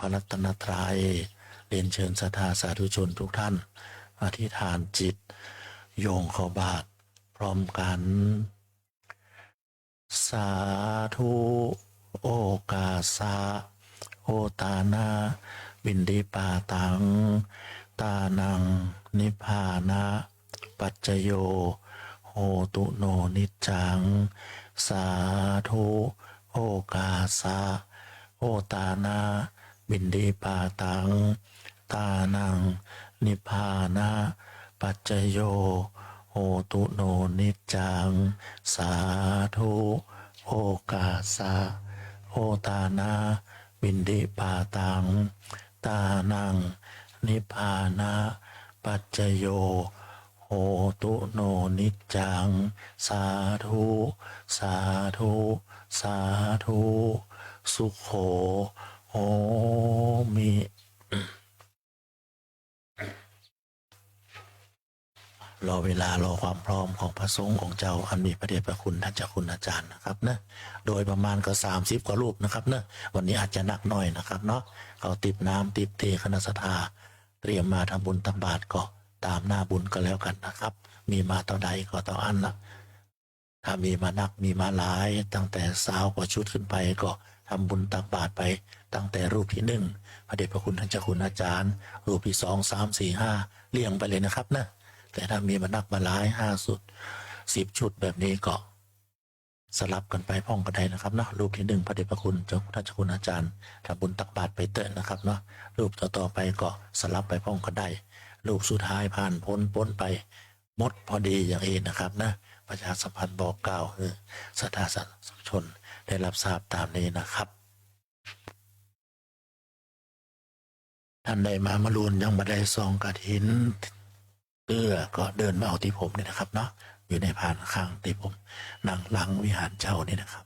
ระรัตนตรัยเรียนเชิญศรัทธาสาธุชนทุกท่านอธิษฐานจิตโยงเข้าบาตรพร้อมกันสาธุโอกาสะโอตานาบินดิปาตังตานังนิพพานะปัจจโยโหตุโนนิจจังสาธุโอกาสะโอตานาบินดิปาตังตานังนิพพานะปัจจโยโหตุโนนิจจังสาธุโอกาสะโอตานาบินดิปาตังตานังนิพพานะปัจจโยโหตุโนนิจจังสาธุสาธุสาธุสุโขโหมิรอเวลารอความพร้อมของพระสงฆ์ของเจ้าอันมีพระเดชพระคุณท่านเจ้าคุณอาจารย์นะครับนะโดยประมาณก็30 กว่ารูปนะครับนะวันนี้อาจจะหนักหน่อยนะครับเนาะเขาติดน้ำติดเทคณะสัทธาเตรียมมาทำบุญตักบาตรก็ตามหน้าบุญก็แล้วกันนะครับมีมาเท่าใดก็เท่าอันละถ้ามีมานักมีมาหลายตั้งแต่20 กว่าชุดขึ้นไปก็ทำบุญตักบาตรไปตั้งแต่รูปที่1พระเดชพระคุณท่านเจ้าคุณอาจารย์รูปที่2 3 4 5เรียงไปเลยนะครับนะแต่ถ้ามีมานักมาหลาย5 ชุด10 ชุดแบบนี้ก็สลับกันไปพ้องกันได้นะครับเนาะรูปที่1พระเดชพระคุณเจ้าท่านเจ้าคุณอาจารย์ทำบุญตักบาตรไปเตอะนะครับเนาะรูปต่อๆไปก็สลับไปพ้องกันได้รูปสุดท้ายผ่านพ้นไปหมดพอดีอย่างเองนะครับนะประชาสัมพันธ์บอกกล่าวคือศรัทธาสาธุชนได้รับทราบตามนี้นะครับท่านใดมารุนยังมาได้ซองกฐินก็เดินมาเอาที่ผมเนี่ยนะครับเนาะอยู่ในผ่านข้างที่ผมนั่งหลังวิหารเจ้านี่นะครับ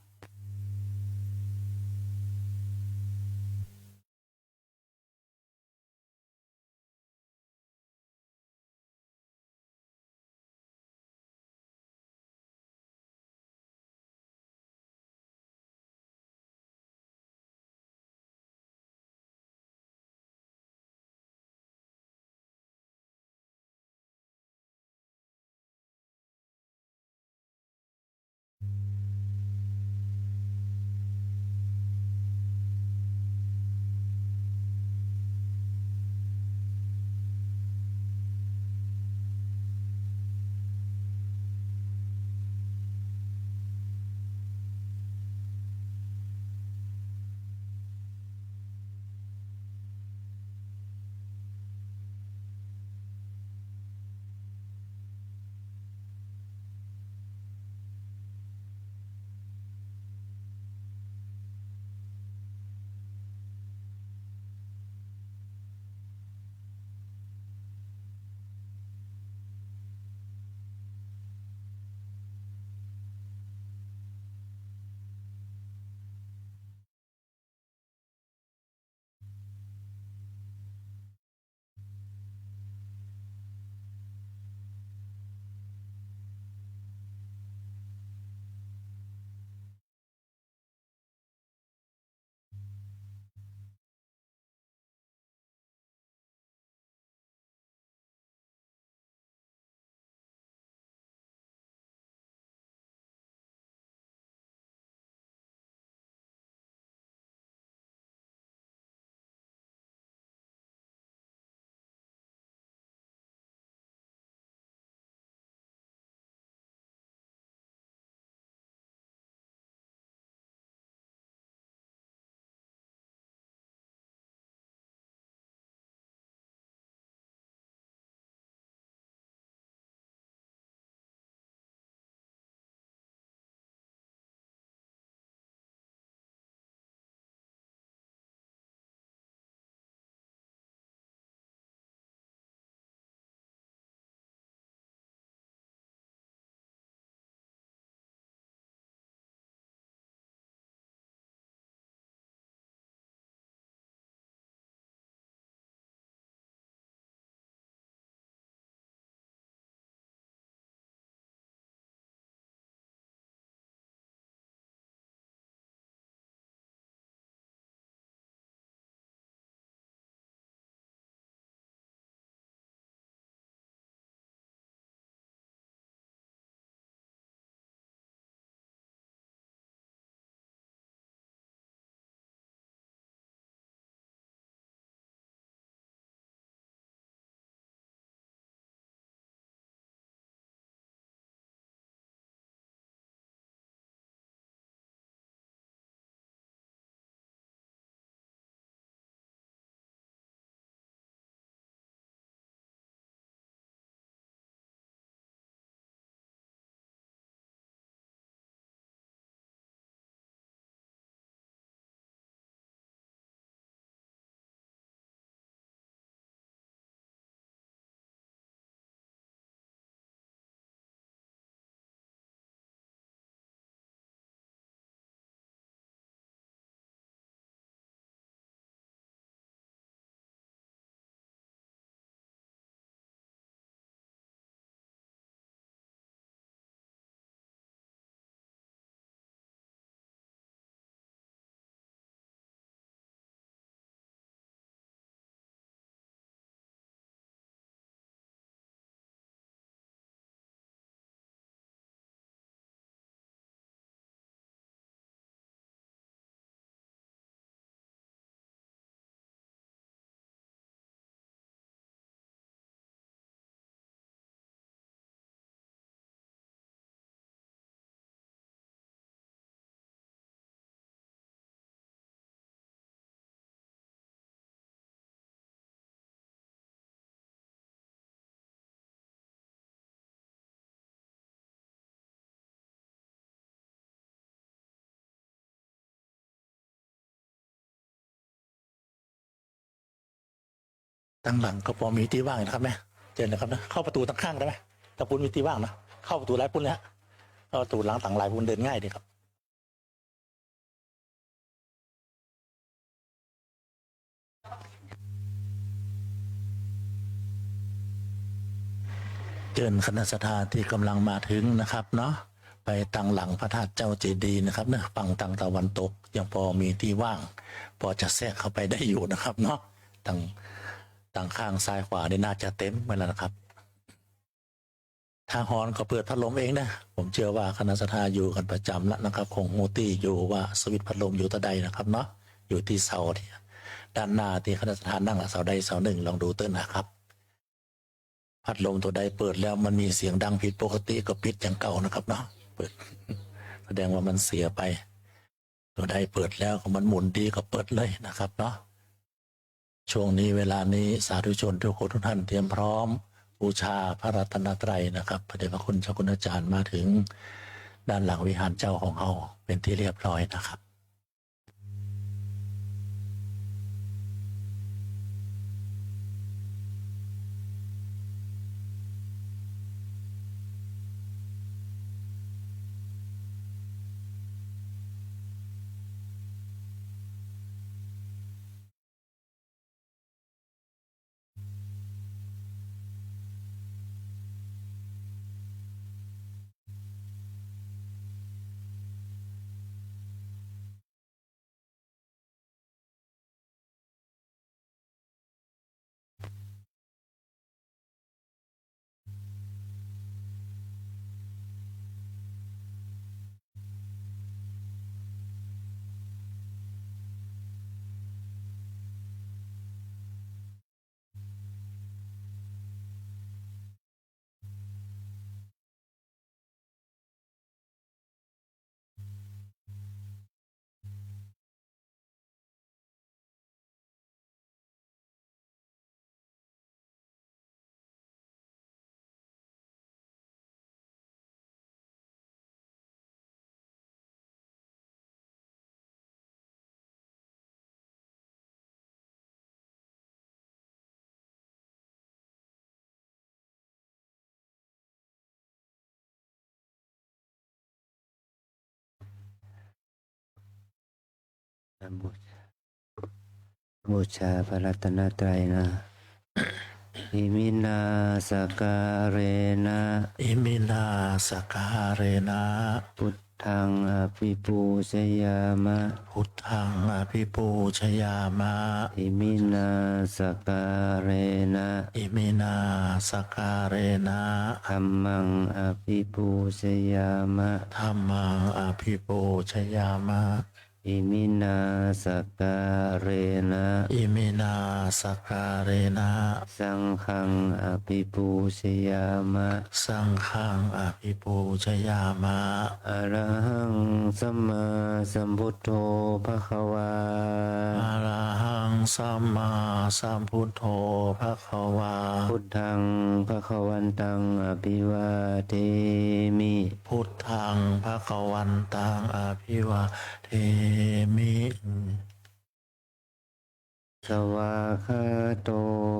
ตั้งหลังก็พอมีที่ว่างนะครับแม่เจนนะครับนะเข้าประตูตั้งข้างได้ไหมตะปูนมีที่ว่างนะเข้าประตูไร้ปุ้นเลยฮะเข้าประตูหลังต่างลายปุ้นเดินง่ายดีครับเจิญคณะสัตยาที่กำลังมาถึงนะครับเนาะไปตั้งหลังพระธาตุเจ้าเจดีย์นะครับเนะฝั่งทางตะวันตกยังพอมีที่ว่าง พอจะแทรกเข้าไปได้อยู่นะครับเนาะต่างข้างซ้ายขวานี่น่าจะเต็มไปแล้วนะครับทางฮอนก็เปิดพัดลมเองนะผมเชื่อว่าคณะสัตยาอยู่กันประจำแล้วนะครับคงโมตี้อยู่ว่าสวิตช์พัดลมอยู่ตะใดนะครับเนาะอยู่ที่เสาที่ด้านหน้าที่คณะสัตยานั่งเสาใดเสาหนึ่งลองดูเต้นนะครับพัดลมตัวใดเปิดแล้วมันมีเสียงดังผิดปกติก็ปิดอย่างเก่านะครับเนาะเปิด แสดงว่ามันเสียไป ตัวใดเปิดแล้วก็มันหมุนดีก็เปิดเลยนะครับเนาะช่วงนี้เวลานี้สาธุชนทุกคนทุกท่านเตรียมพร้อมบูชาพระรัตนตรัยนะครับพระเดชพระคุณเจ้าคุณอาจารย์มาถึงด้านหลังวิหารเจ้าของเราเป็นที่เรียบร้อยนะครับบูชาพระรัตนตรัยนะอิมินาสการเรนะอิมินาสการเรนะพุทธังอภิปูชยามะพุทธังอภิปูชยามะอิมินาสการเรนะอิมินาสการเรนะธัมมังอภิปูชยามะธัมมังอภิปูชยามะอิมินาสการเรนะอิมินาสการเรนะสังฆังอภิปูชยามะสังฆังอภิปูชยามะอะระหังสัมมาสัมพุทโธภควาอะระหังสัมมาสัมพุทโธภควาพุทธังภควันตังอภิวาเทมิพุทธังภควันตังอภิวาเทมิสวาคาโต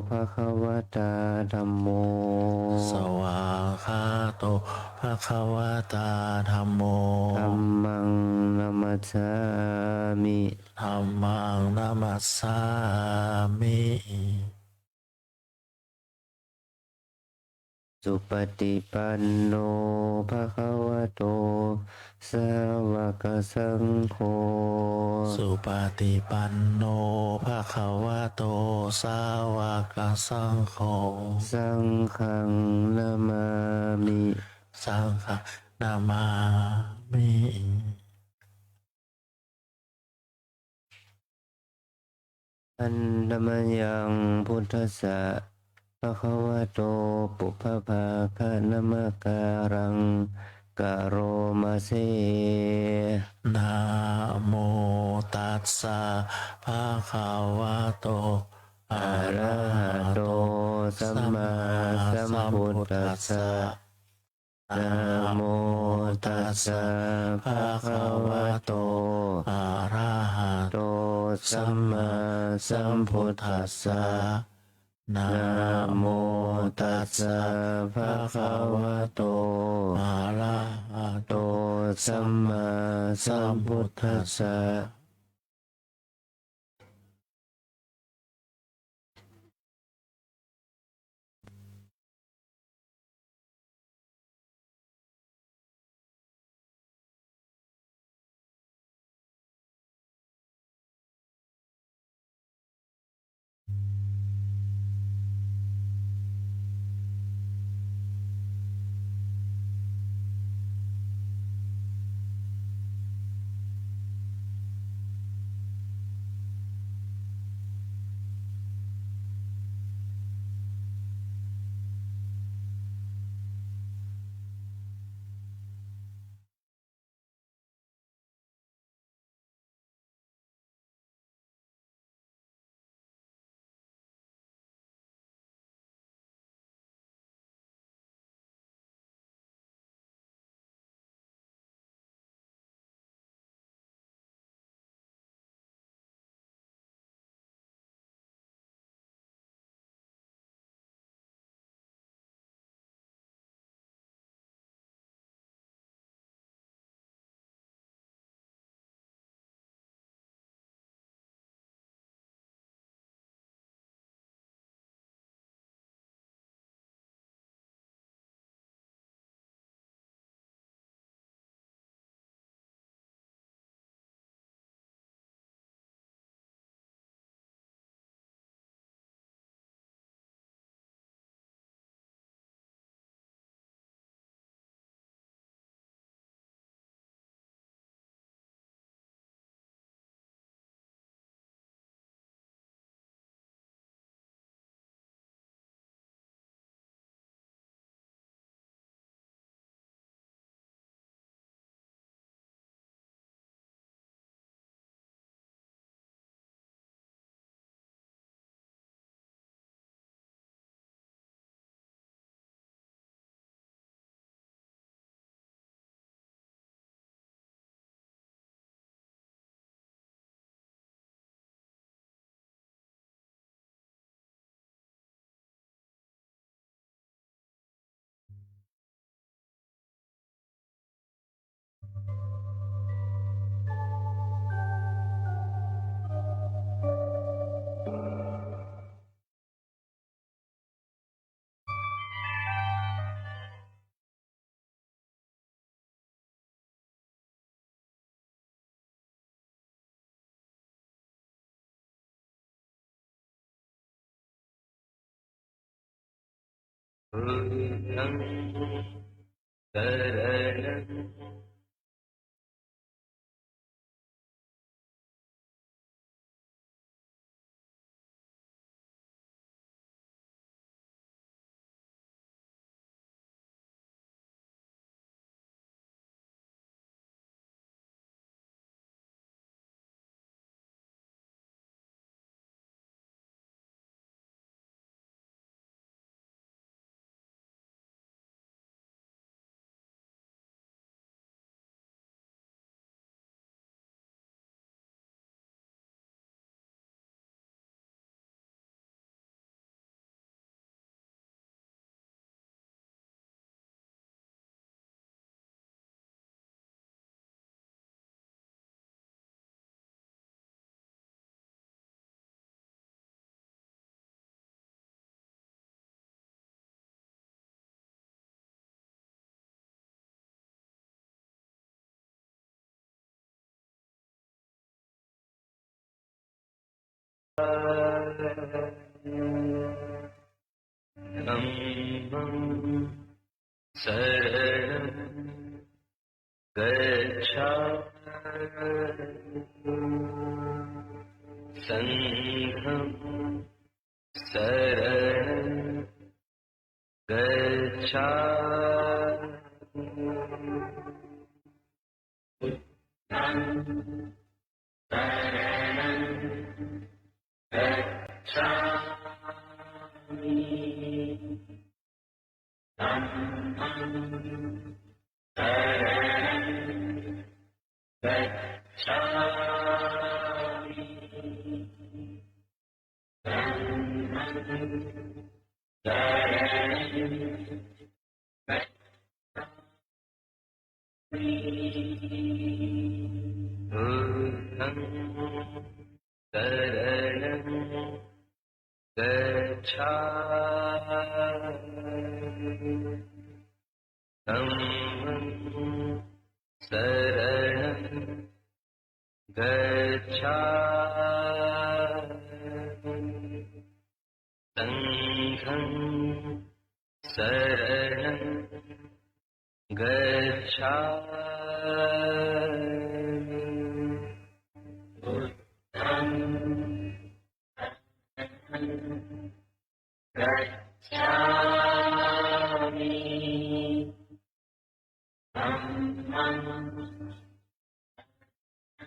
ภควตาธัมโมสวาคาโตภควตาธัมโมธัมมังนัมสสามิธัมมังนัมสสามิสุปฏิปันโนภควโตสาวกสังโฆสุปฏิปันโนภควโตสาวกสังโฆสังฆังนามามิสังฆนามามิอันธมยังพุทธัสสะภะคะวะโตปุพพาคะนะมะการังกะโรมาเซนะโมตัสสะภะคะวะโตอะระหะโตสัมมาสัมพุทธัสสะนะโมตัสสะภะคะวะโตอะระหะโตสัมมาสัมพุทธัสสะ นะโมตัสสะภะคะวะโตอะระหะโตสัมมาสัมพุทธัสสะบุญังสรณังธัมมังสรณังกัจฉามิสังฆังสรณังกัจฉามิ बुद्धं शरणं गच्छामि धम्मं शरणं गच्छामि संघं शरणं गच्छामि बुद्धं गच्छामि धम्मं गच्छामि संघं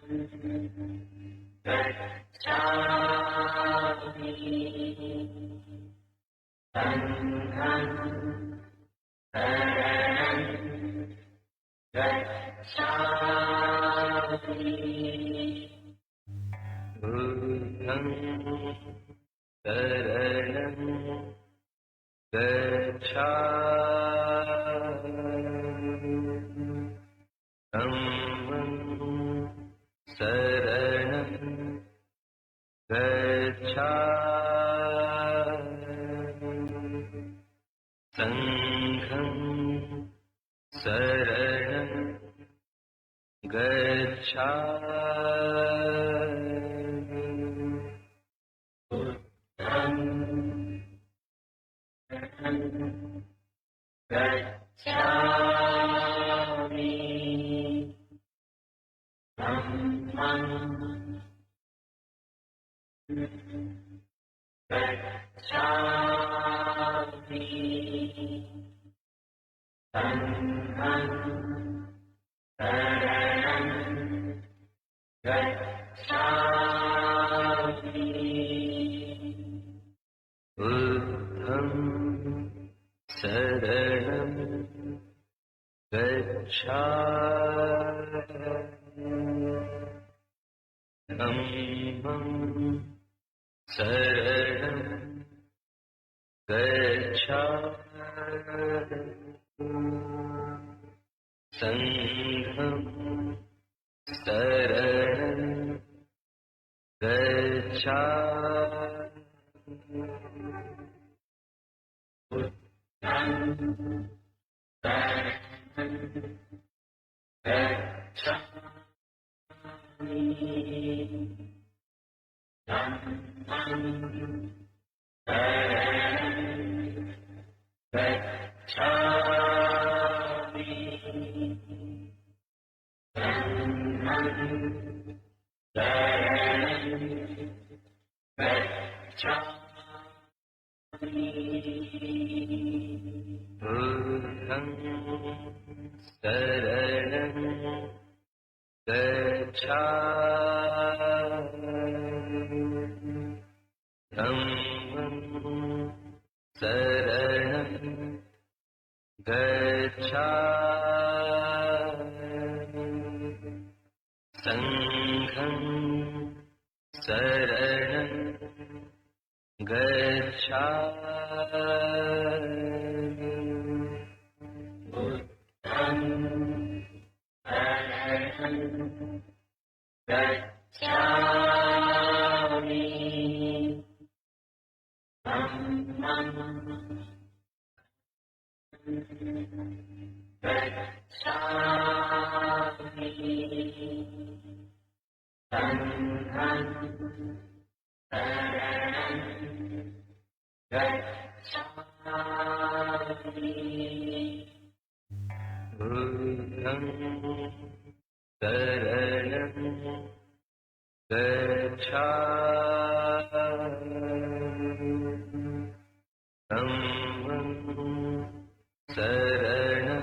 शरणं गच्छामि बुद्धं शरणं गच्छामि धम्मं शरणं गच्छामि संघं शरणं गच्छामि बुद्धं गच्छामि धम्मं गच्छामि संघं शरणं गच्छामि बुद्धं शरणं गच्छामि धम्मं शरणं गच्छामि संघं शरणं गच्छामि बुद्धं शरणं गच्छामि धम्मं शरणं गच्छामि संघं शरणं गच्छामि बुद्धं शरणं गच्छामि धम्मं शरणं गच्छामि संघं शरणं गच्छामि बुद्धं शरणं गच्छामि धम्मं गच्छामि संघं शरणं गच्छामि बुद्धं शरणं गच्छामि धम्मं शरणं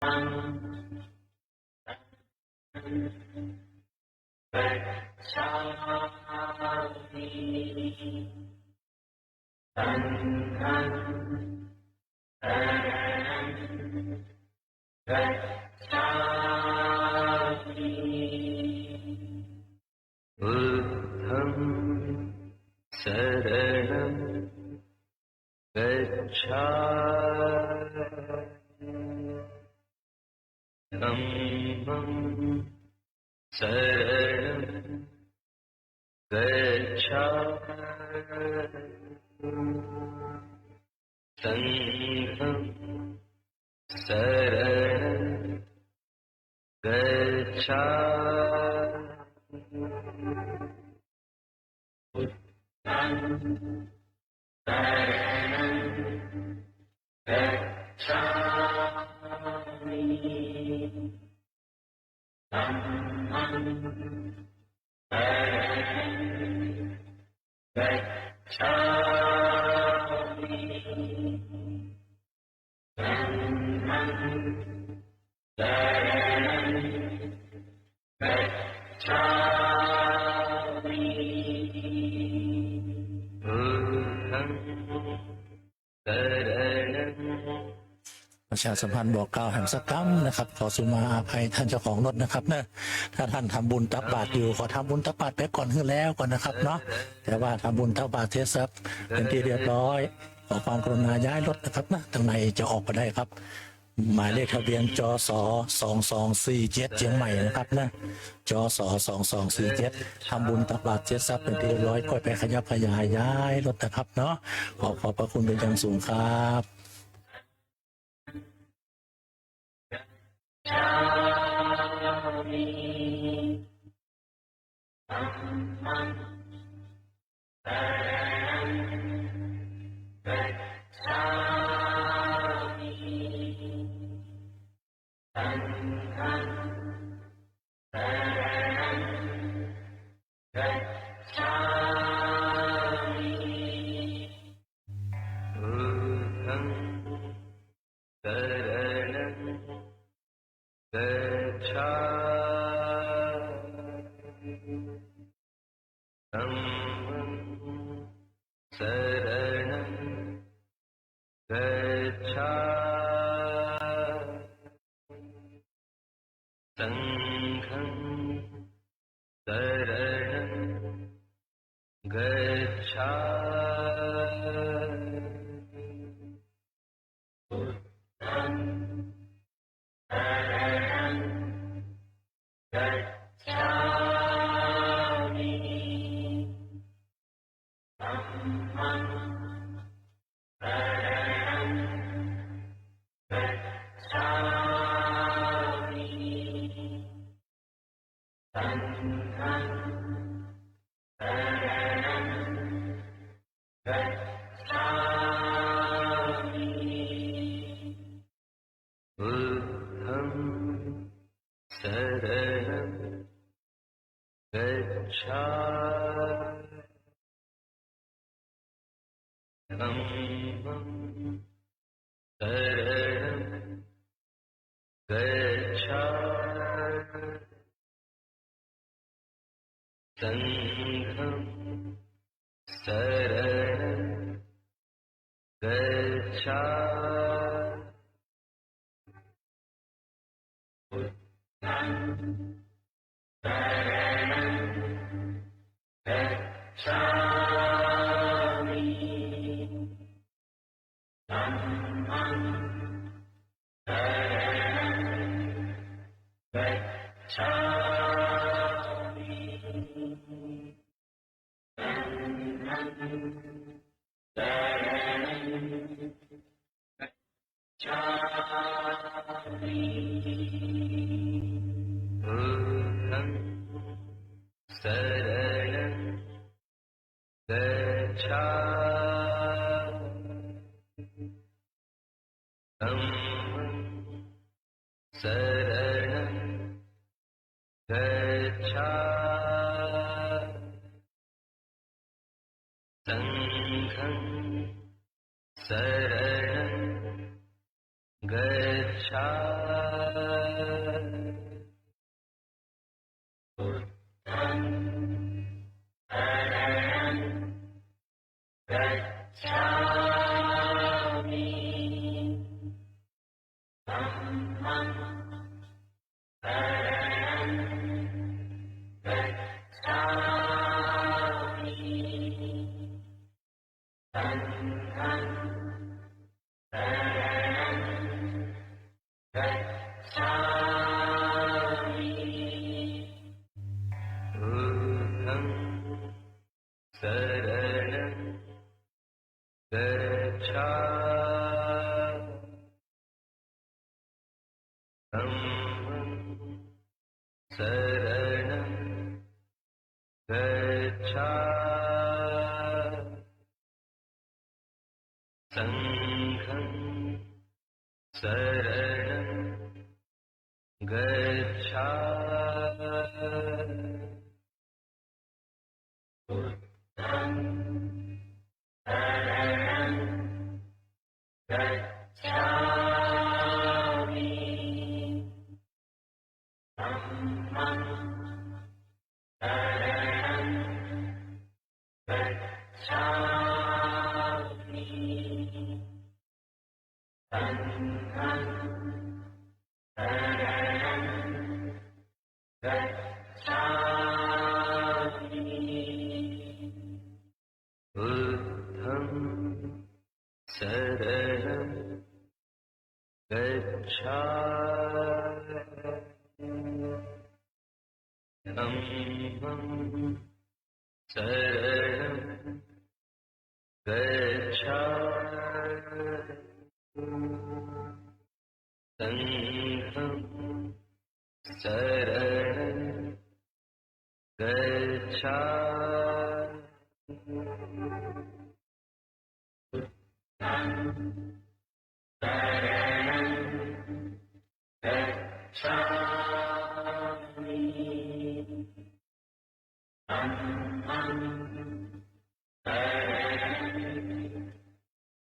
बुद्धं शरणं गच्छामि धम्मं शरणं गच्छामि संघं शरणं गच्छामिประชาสัมพันธ์บอกกล่าวแห่งสกรรมนะครับขอสุมาอาภัยท่านเจ้าของรถนะครับนะถ้าท่านทำบุญตักบาตรอยู่ขอทำบุญตักบาตรไปก่อนขึ้นแล้วก่อนนะครับเนาะแต่ว่าทำบุญตักบาตรเทศัพย์เป็นที่เรียบร้อยขอความกรุณาย้ายรถนะครับนะทางในจะออกไปได้ครับหมายเลขทะเบียนจส2247เชียงใหม่นะครับนะจส2247ทำบุญตักบาตรเทศัพย์เป็นที่เรียบร้อยก็ไปขยับขยายย้ายรถนะครับเนาะขอบพระคุณเป็นอย่างสูงครับ gacchami buddham saranam gacchami dhammam saranam gacchami sangham saranam gacchami buddham saranam gacchami dhammam saranam gacchami sangham saranam gacchami buddham saranam gacchami dhammam saranam gacchami sangham saranam gacchami buddham saranam gacchami dhammam saranam gacchami sangham saranam gacchami buddham saranam gacchami dhammam saranam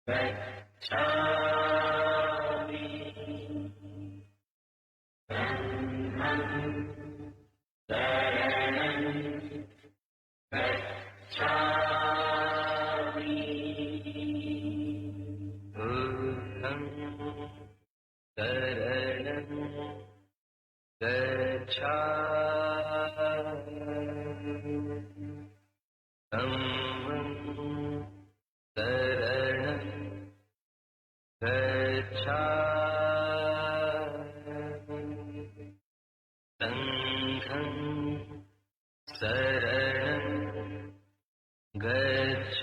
gacchami sangham saranam gacchami buddham saranam gacchami dhammam saranam gacchami sangham saranam gacchami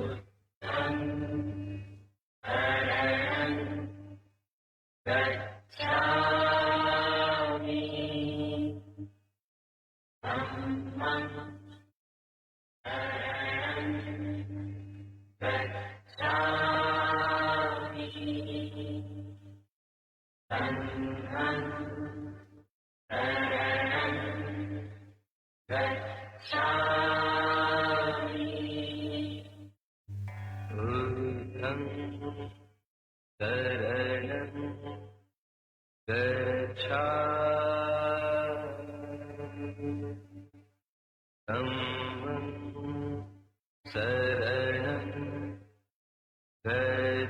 buddham saranam gacchami dhammam saranam gacchami sangham saranam gacchami buddham saranam gacchami dhammam saranam gacchami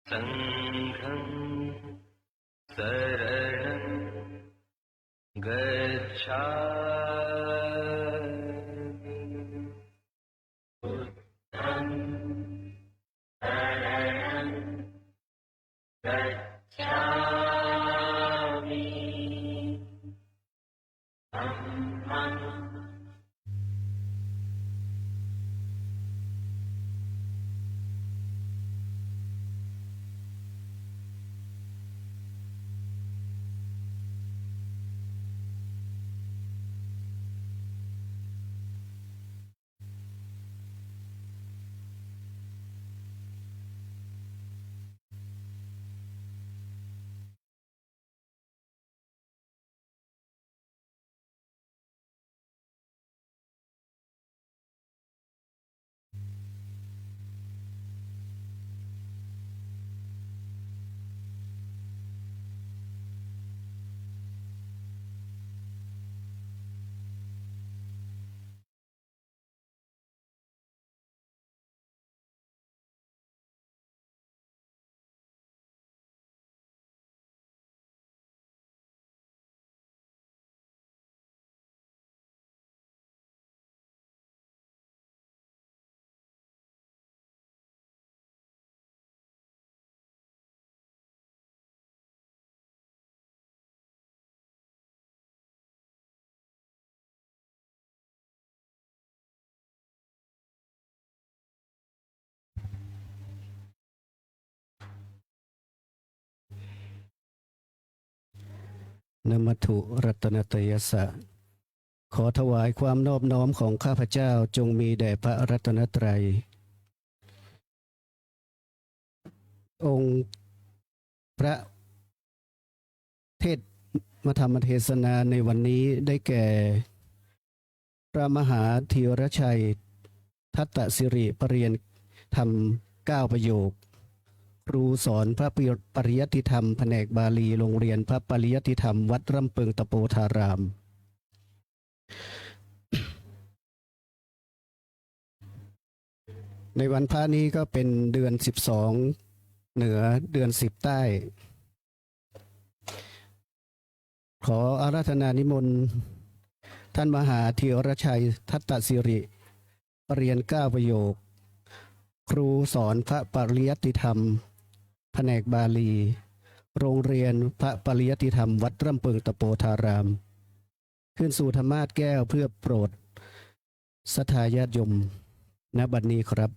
sangham saranam gacchami buddham saranam gacchami dhammam นมัตถุรัตนตยสสะขอถวายความนอบน้อมของข้าพเจ้าจงมีแด่พระรัตนตรัยองค์พระเทศมธรรมเทศนาในวันนี้ได้แก่พระมหาธีรชัยทัตตสิริปรริยนธรรม9ประโยคครูสอนพระปริยัติธรรมแผนกบาลีโรงเรียนพระปริยัติธรรมวัดร่ำเปิงตะโปธารามในวันพระนี้ก็เป็นเดือน12เหนือเดือน10ใต้ ขออาราธนานิมนต์ท่านมหาธีรชัยทัตตสิริปรริยน9ประโยคครูสอนพระปริยัติธรรมแผนกบาลี โรงเรียนพระปริยัติธรรมวัดร่ำเปิงตะโปธาราม ขึ้นสู่ธรรมาสน์แก้วเพื่อโปรดศรัทธาญาติโยมณบัดนี้ครับ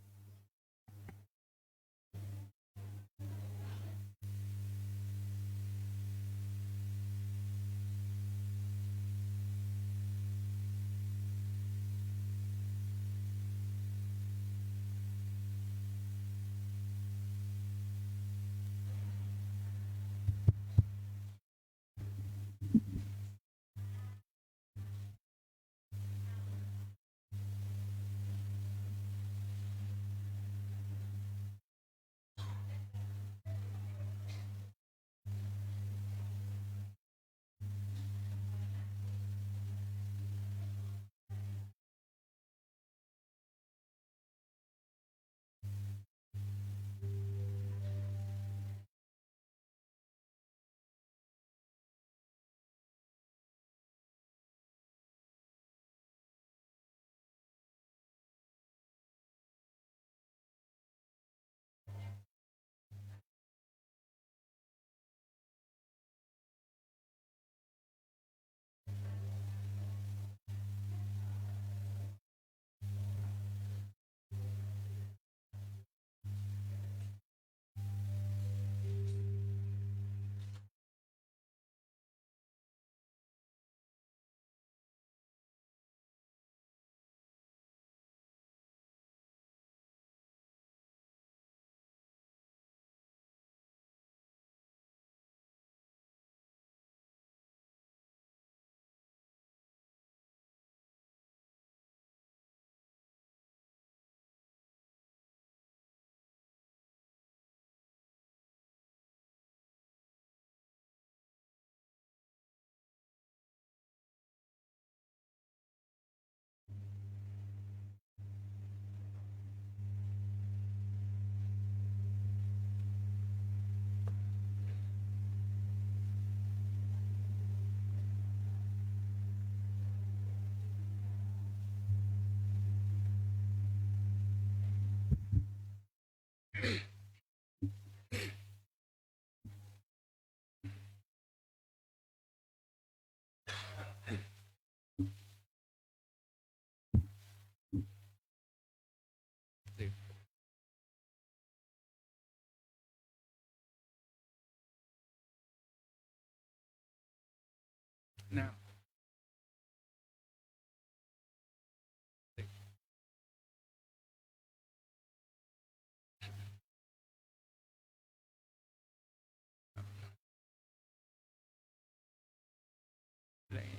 เลย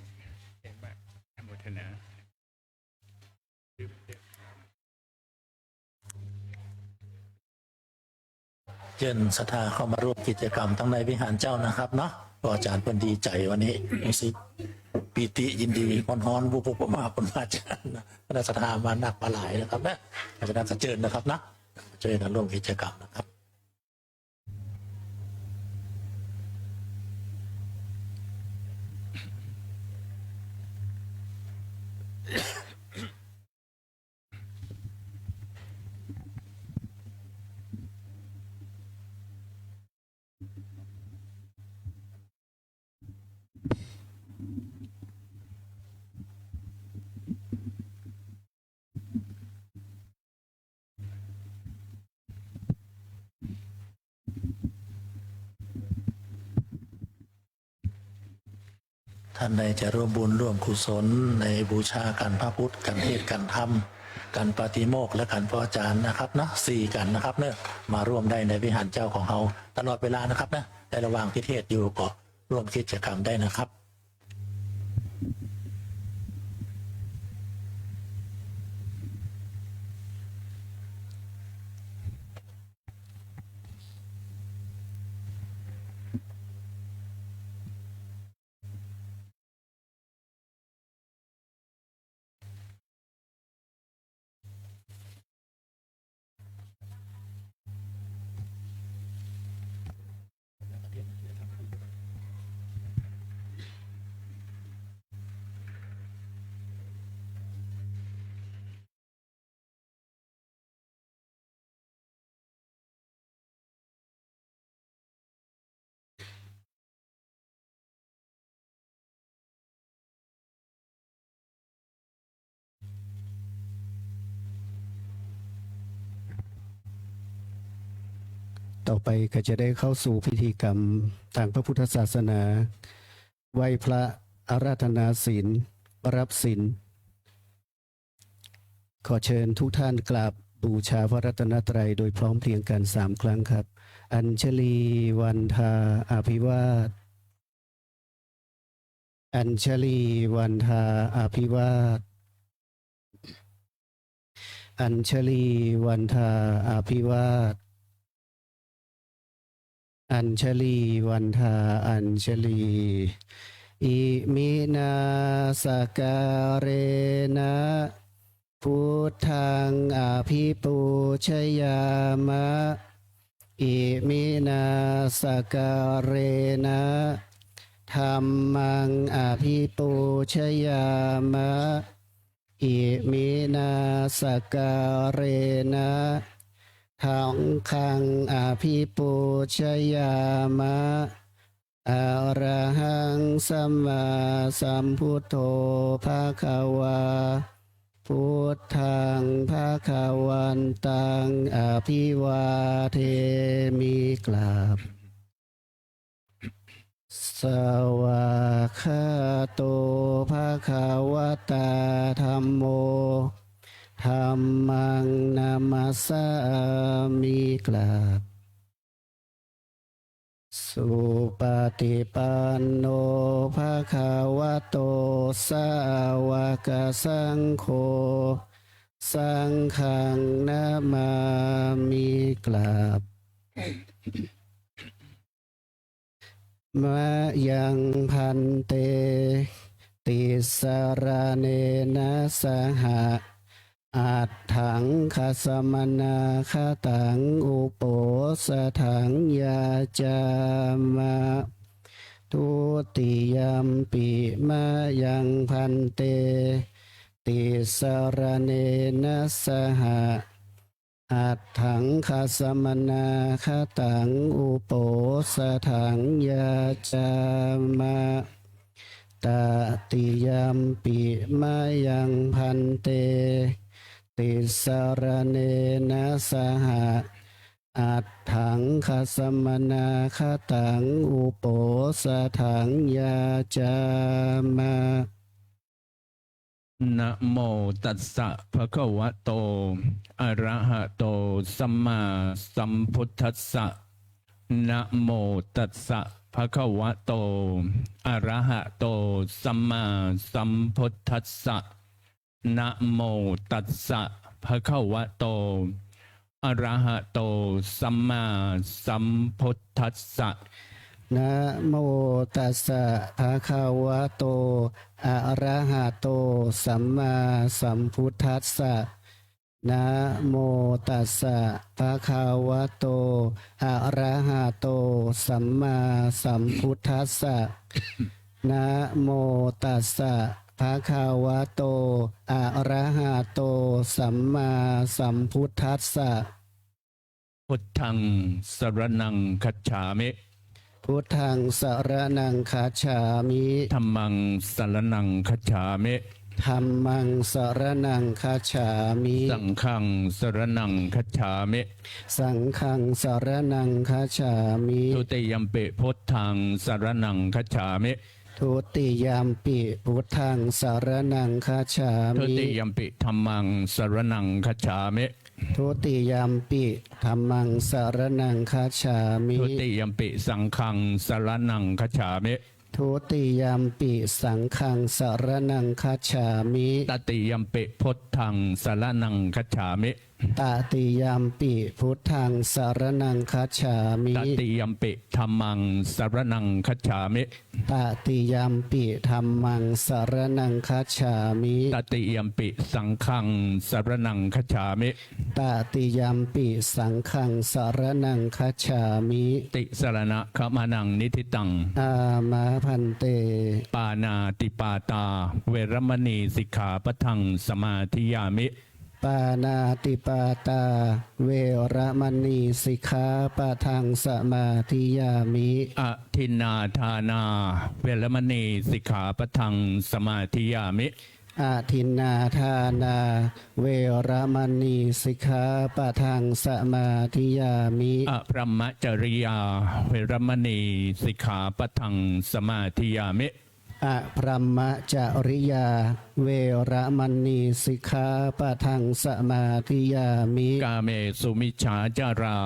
เห็นแบบอนุโมทนา เชิญศรัทธาเข้ามาร่วมกิจกรรมทั้งในวิหารเจ้านะครับเนาะก็อาจารย์เพิ่นดีใจวันนี้รู้สึกปีติยินดีฮ้อนๆบุปมาปนมาจารย์นะคณะศรัทธามานักมาหลายนะครับนะอาจารย์เชิญนะครับนะเชิญร่วมกิจกรรมนะครับ ท่านใดจะร่วมบุญร่วมกุศลในบูชากันพระพุทธกันเทศน์กันธรรมกันปาฏิโมกข์และกันพระอาจารย์นะครับเนาะสี่กันนะครับเนอะมาร่วมได้ในวิหารเจ้าของเราตลอดเวลานะครับนะในระหว่างที่เทศน์อยู่ก็ร่วมกิจกรรมได้นะครับ ต่อไปก็จะได้เข้าสู่พิธีกรรมทางพระพุทธศาสนาไหว้พระอาราธนาศีลรับศีลขอเชิญทุกท่านกราบบูชาพระรัตนตรัยโดยพร้อมเพรียงกัน3 ครั้งครับ อัญชลีวันทาอภิวาทอัญชลีวันทาอภิวาทอัญชลีวันทาอภิวาทอัญชลีวันทาอัญชลีอิมินาสการเรนะพุทธังอภิปูชยามะอิมินาสการเรนะธัมมังอภิปูชยามะอิมินาสการเรนะทังคังอภิปูชยามะอะระหังสัมมาสัมพุทโธภะคะวาพุทธังภะคะวันตังอภิวาเทมิกราบสวากขาโตภะคะวะตาธัมโมธัมมังนามัสสามิกราบสุปฏิปันโนภะคะวะโตสาวกสังโฆสังฆังนามามิกราบมะยังพันเตติสารเนนะสหะอัตถังคสมนาคตังอุโปสถังยาจามะทุติยมปิมะยังพันเตติสารเนนะสหะอัตถังคสมนาคตังอุโปสถังยาจามะตติยมปิมะยังพันเตติสารเนนะสหะอัตถังคสมนาคตังอุโปสถังยาจามะนะโมตัสสะภะคะวะโตอะระหะโตสัมมาสัมพุทธัสสะนะโมตัสสะภะคะวะโตอะระหะโตสัมมาสัมพุทธัสสะนะโมตัสสะภะคะวะโตอะระหะโตสัมมาสัมพุทธัสสะ นะโมตัสสะภะคะวะโตอะระหะโตสัมมาสัมพุทธัสสะนะโมตัสสะภะคะวะโตอะระหะโตสัมมาสัมพุทธัสสะนะโมตัสสะภะคะวะโตอะระหะโตสัมมาสัมพุทธัสสะ พุทธังสรณังคัจฉามิ พุทธังสรณังคัจฉามิ ธัมมังสรณังคัจฉามิ ธัมมังสรณังคัจฉามิ สังฆังสรณังคัจฉามิ สังฆังสรณังคัจฉามิ ทุติยมปิพุทธังสรณังคัจฉามิ ท ทุติยามปิพุทธังสารนังคาฉา ทุ มิ ติยัมปิธัมมังสรณังคัจฉามิ ทุติยามปิธัมมังสารนังคาฉามิ ทุติยัมปิสังฆังสรณังคัจฉามิ ทุติยามปิสังฆังสารนังคาฉามิ ตติยัมปิพุทธังสรณังคัจฉามิ ตติยามปิพุทธังสารนังคาฉามิ ตติยัมปิธัมมังสรณังคัจฉามิ ตติยามปิธัมมังสารนังคาฉามิ ตติยัมปิสังฆังสรณังคัจฉามิ ตติยามปิสังฆังสารนังคาฉามิ ติสรณะขมานังนิทิตัง อามาพันเต ปานาติปาตา เวรมณีสิกขาปะทังสมาธิยามิ ปานาติปาตา เวระมณีสิกขาปะทังสมาธิยามิ อทินนาทานา เวรมณีสิกขาปะทังสมาธิยามิ อาทินนาทานา เวระมณีสิกขาปะทังสมาธิยามิ อพรหมจริยา เวรมณีสิกขาปะทังสมาธิยามิ อะพรหมจริยา เวระมณีสิกขาปะทังสมาธิยามิ กาเมสุมิจฉาจารา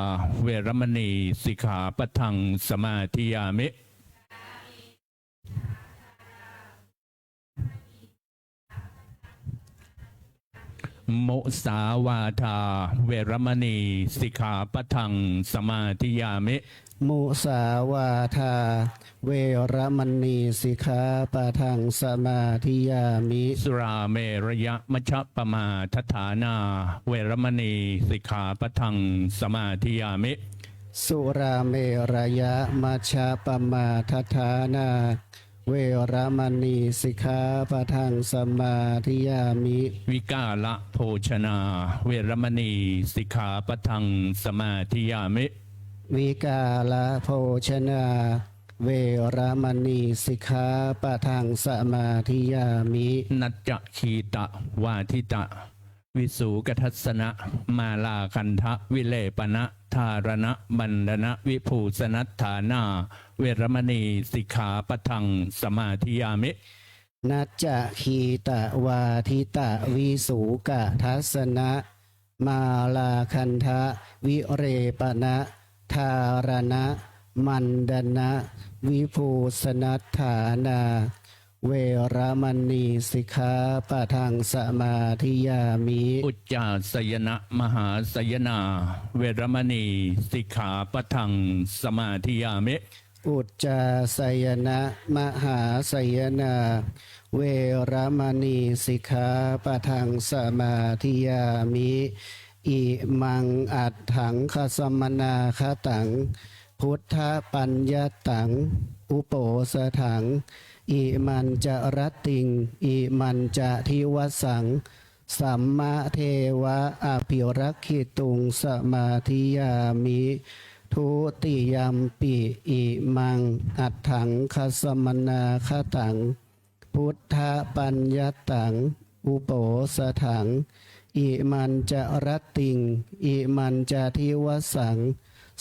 เวรมณีสิกขาปะทังสมาธิยามิ มุสาวาทา เวรมณีสิกขาปะทังสมาธิยามิ มุสาวาทา เวระมณีสิกขาปะทังสมาธิยามิ สุราเมรยะมัชฌปมาทฐานา เวรมณีสิกขาปะทังสมาธิยามิ สุราเมรยะมัชฌะปมาทฐานา เวระมณีสิกขาปะทังสมาธิยามิ วิกาละโภชนา เวรมณีสิกขาปะทังสมาธิยามิ วิกาลโภชนา เวระมณีสิกขาปะทังสมาธิยามิ นัจจคีตะวาทิตะ วิสูกทัสสนะมาลาคันทะวิเลปนะธารณะบันดนะวิภูสนัตฐานา เวรมณีสิกขาปะทังสมาธิยามิ นัจจะคีตะวาทิตะวิสูกะทัสสนะมาลาคันทะวิเรปนะธารณะมันดนะวิภูสนัตฐานา เวระมณีสิกขาปะทังสมาธิยามิ อุจจาสยนะมหาสยนา เวรมณีสิกขาปะทังสมาธิยามิ อุจจาสยนะมหาสยนา เวระมณีสิกขาปะทังสมาธิยามิ อิมังอัตถังคสมนาคตัง พุทธปัญญตัง อุโปสถัง อิมันจะรติง อิมันจะทิวสัง สัมมาเทวะอภิรักขิตุงสมาธิยามิ ทุติยัมปิอิมังอัตถังคสมนาคตัง พุทธปัญญตัง อุโปสถัง อิมันจะรติง อิมันจะทิวสัง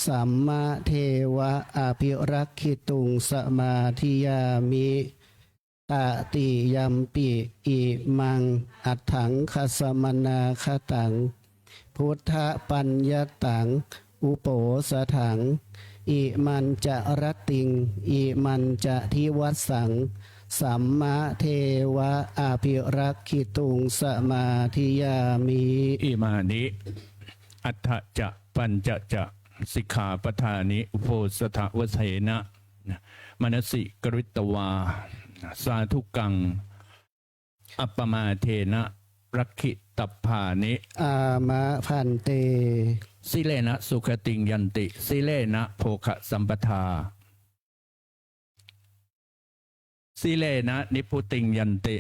สัมมาเทวะอภิรักขิตุงสมาธิยามิตติยัมปิอิมังอัตถังคสมนาคตัง พุทธปัญญตัง อุโปสถัง อิมันจะรติง อิมันจะทิวสัง สัมมาเทวะอภิรักขิตุงสมาธิยามิ อิมานิอัฏฐจะปัญจจะสิกขาปทานิอุโพสถวเสนะมนสิกริตวาสาธุกัง อัปปมาเทนะรักขิตพานิ อามะพันเต สิเลนะสุขติงยันติสิเลนะโภคะสัมปทาสิเลนะนิพุติงยันติ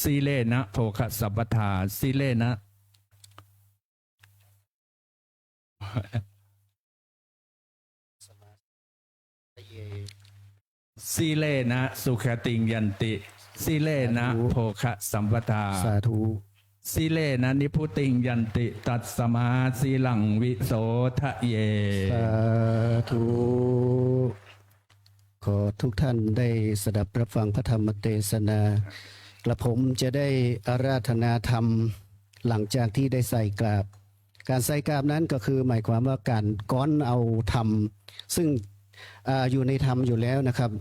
สิเลนะโภคะสัมปทาสิเลนะสิเลนะสุขติงยันติสิเลนะโภคะสัมปทา สาธุ สิเลนะนิพุติงยันติตัสสมาสีลังวิโสทะเย สาธุ ขอทุกท่านได้สดับรับฟังพระธรรมเทศนา กระผมจะได้อาราธนาธรรมหลังจากที่ได้ใส่กราบ การใส่กราบนั้นก็คือหมายความว่าการก้อนเอาธรรมซึ่งอยู่ในธรรมอยู่แล้วนะครับ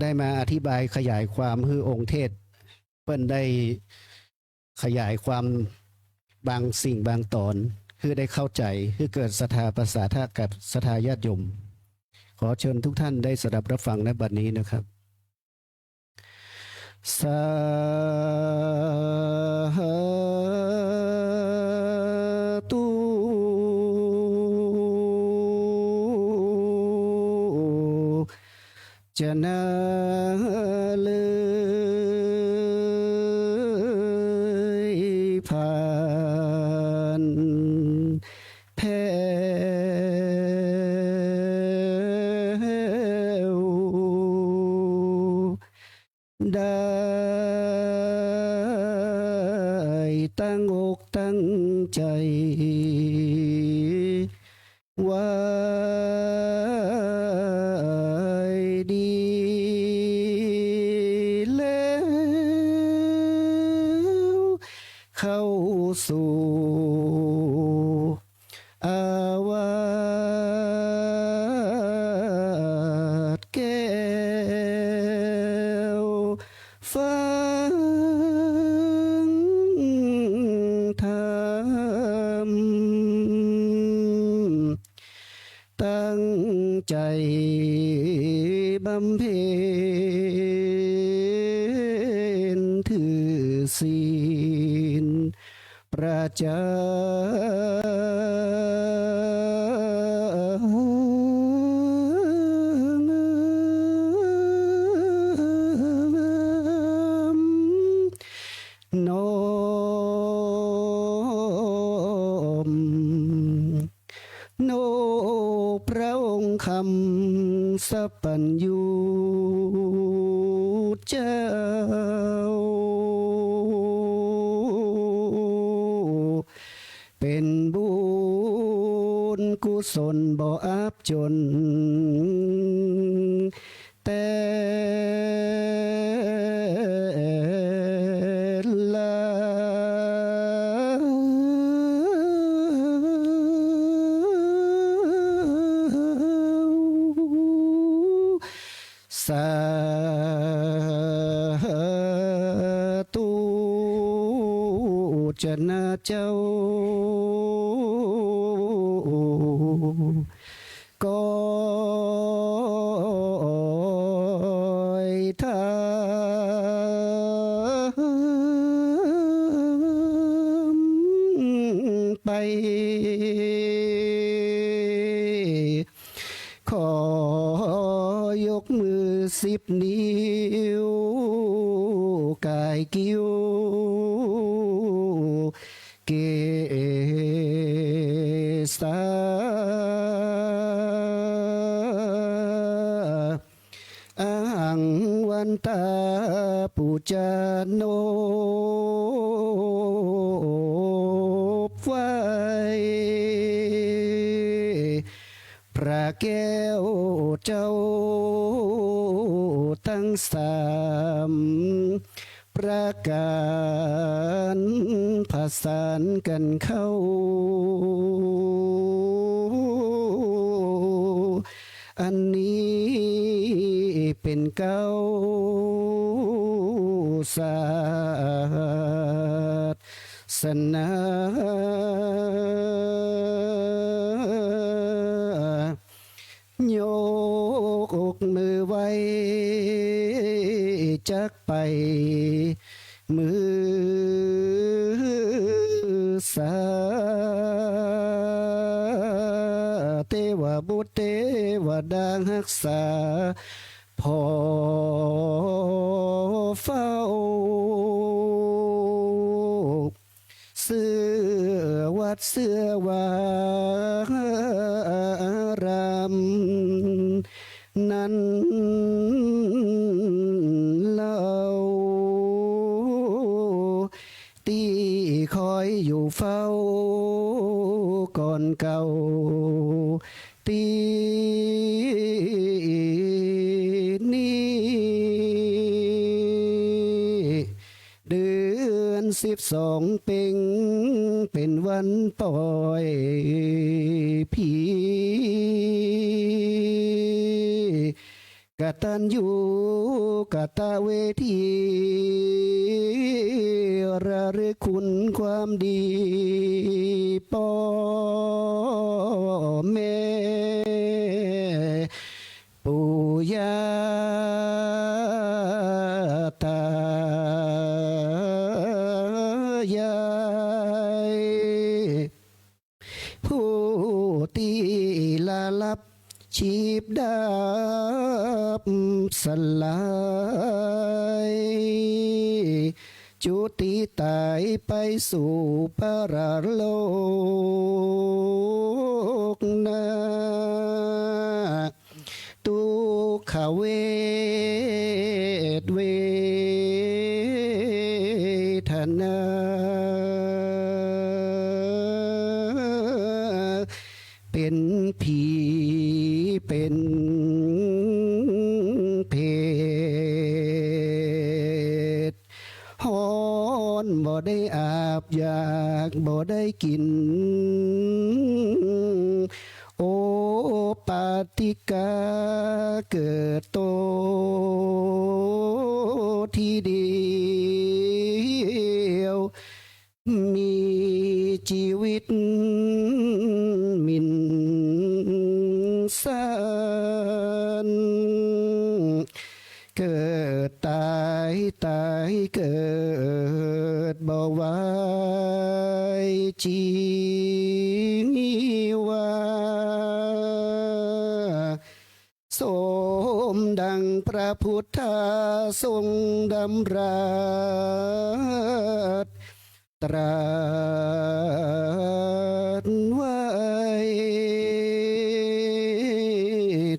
ได้มาอธิบายขยายความให้องค์เทศเปิ้นได้ขยายความบางสิ่งบางตอนคือได้เข้าใจคือเกิดศรัทธาประสาทะกับศรัทธาญาติโยมขอเชิญทุกท่านได้สดับรับฟังในบัดนี้นะครับสาธุจะนาเลยผ่านแพ้วได้ตั้งอกตั้งใจไว้ดีแล้วเข้าสู่อาวาสแก้วฟังธรรมตั้งใจบำเพ็ญถือศีลประจำน้อมโนพระองค์คำสัพพัญญูเจ้าเป็นบุญกุศลบ่อับจนแต่ละสาธุจะนาเจ้าก็ทำไปขอยกมือ10 นิ้วกายกิ้วเกษาอังวันตาปูจาโนไฟพระแก้วเจ้าทั้ง3ประการผสานกันเข้าอันนี้เป็นเก้าศาสนาโยกอกมือไว้จักไปมือสาเทวบุตรเทวดารักษาพอเฝ้าเสื้อวัดเสื้อวารามนั้นเล่าตีคอยอยู่เฝ้าก่อนเก่าตี 12เป็งเป็นวันปล่อยผีกตัญญูกตเวทีระลึกคุณความดีพ่อแม่ปู่ย่าตายายผู้ที่ลาลับชีพดาบสลายจุติตายไปสู่ปรโลกนาทุกขเวทเวทนาเป็นผีเป็นเพศฮอนบ่ได้อาบอยากบ่ได้กินโอปาติกาเกิดโตทีเดียวมีชีวิตมินสานเกิดตายตายเกิดบ่ไหวจีวาสมดังพระพุทธทรงดำรัสตรัสไว้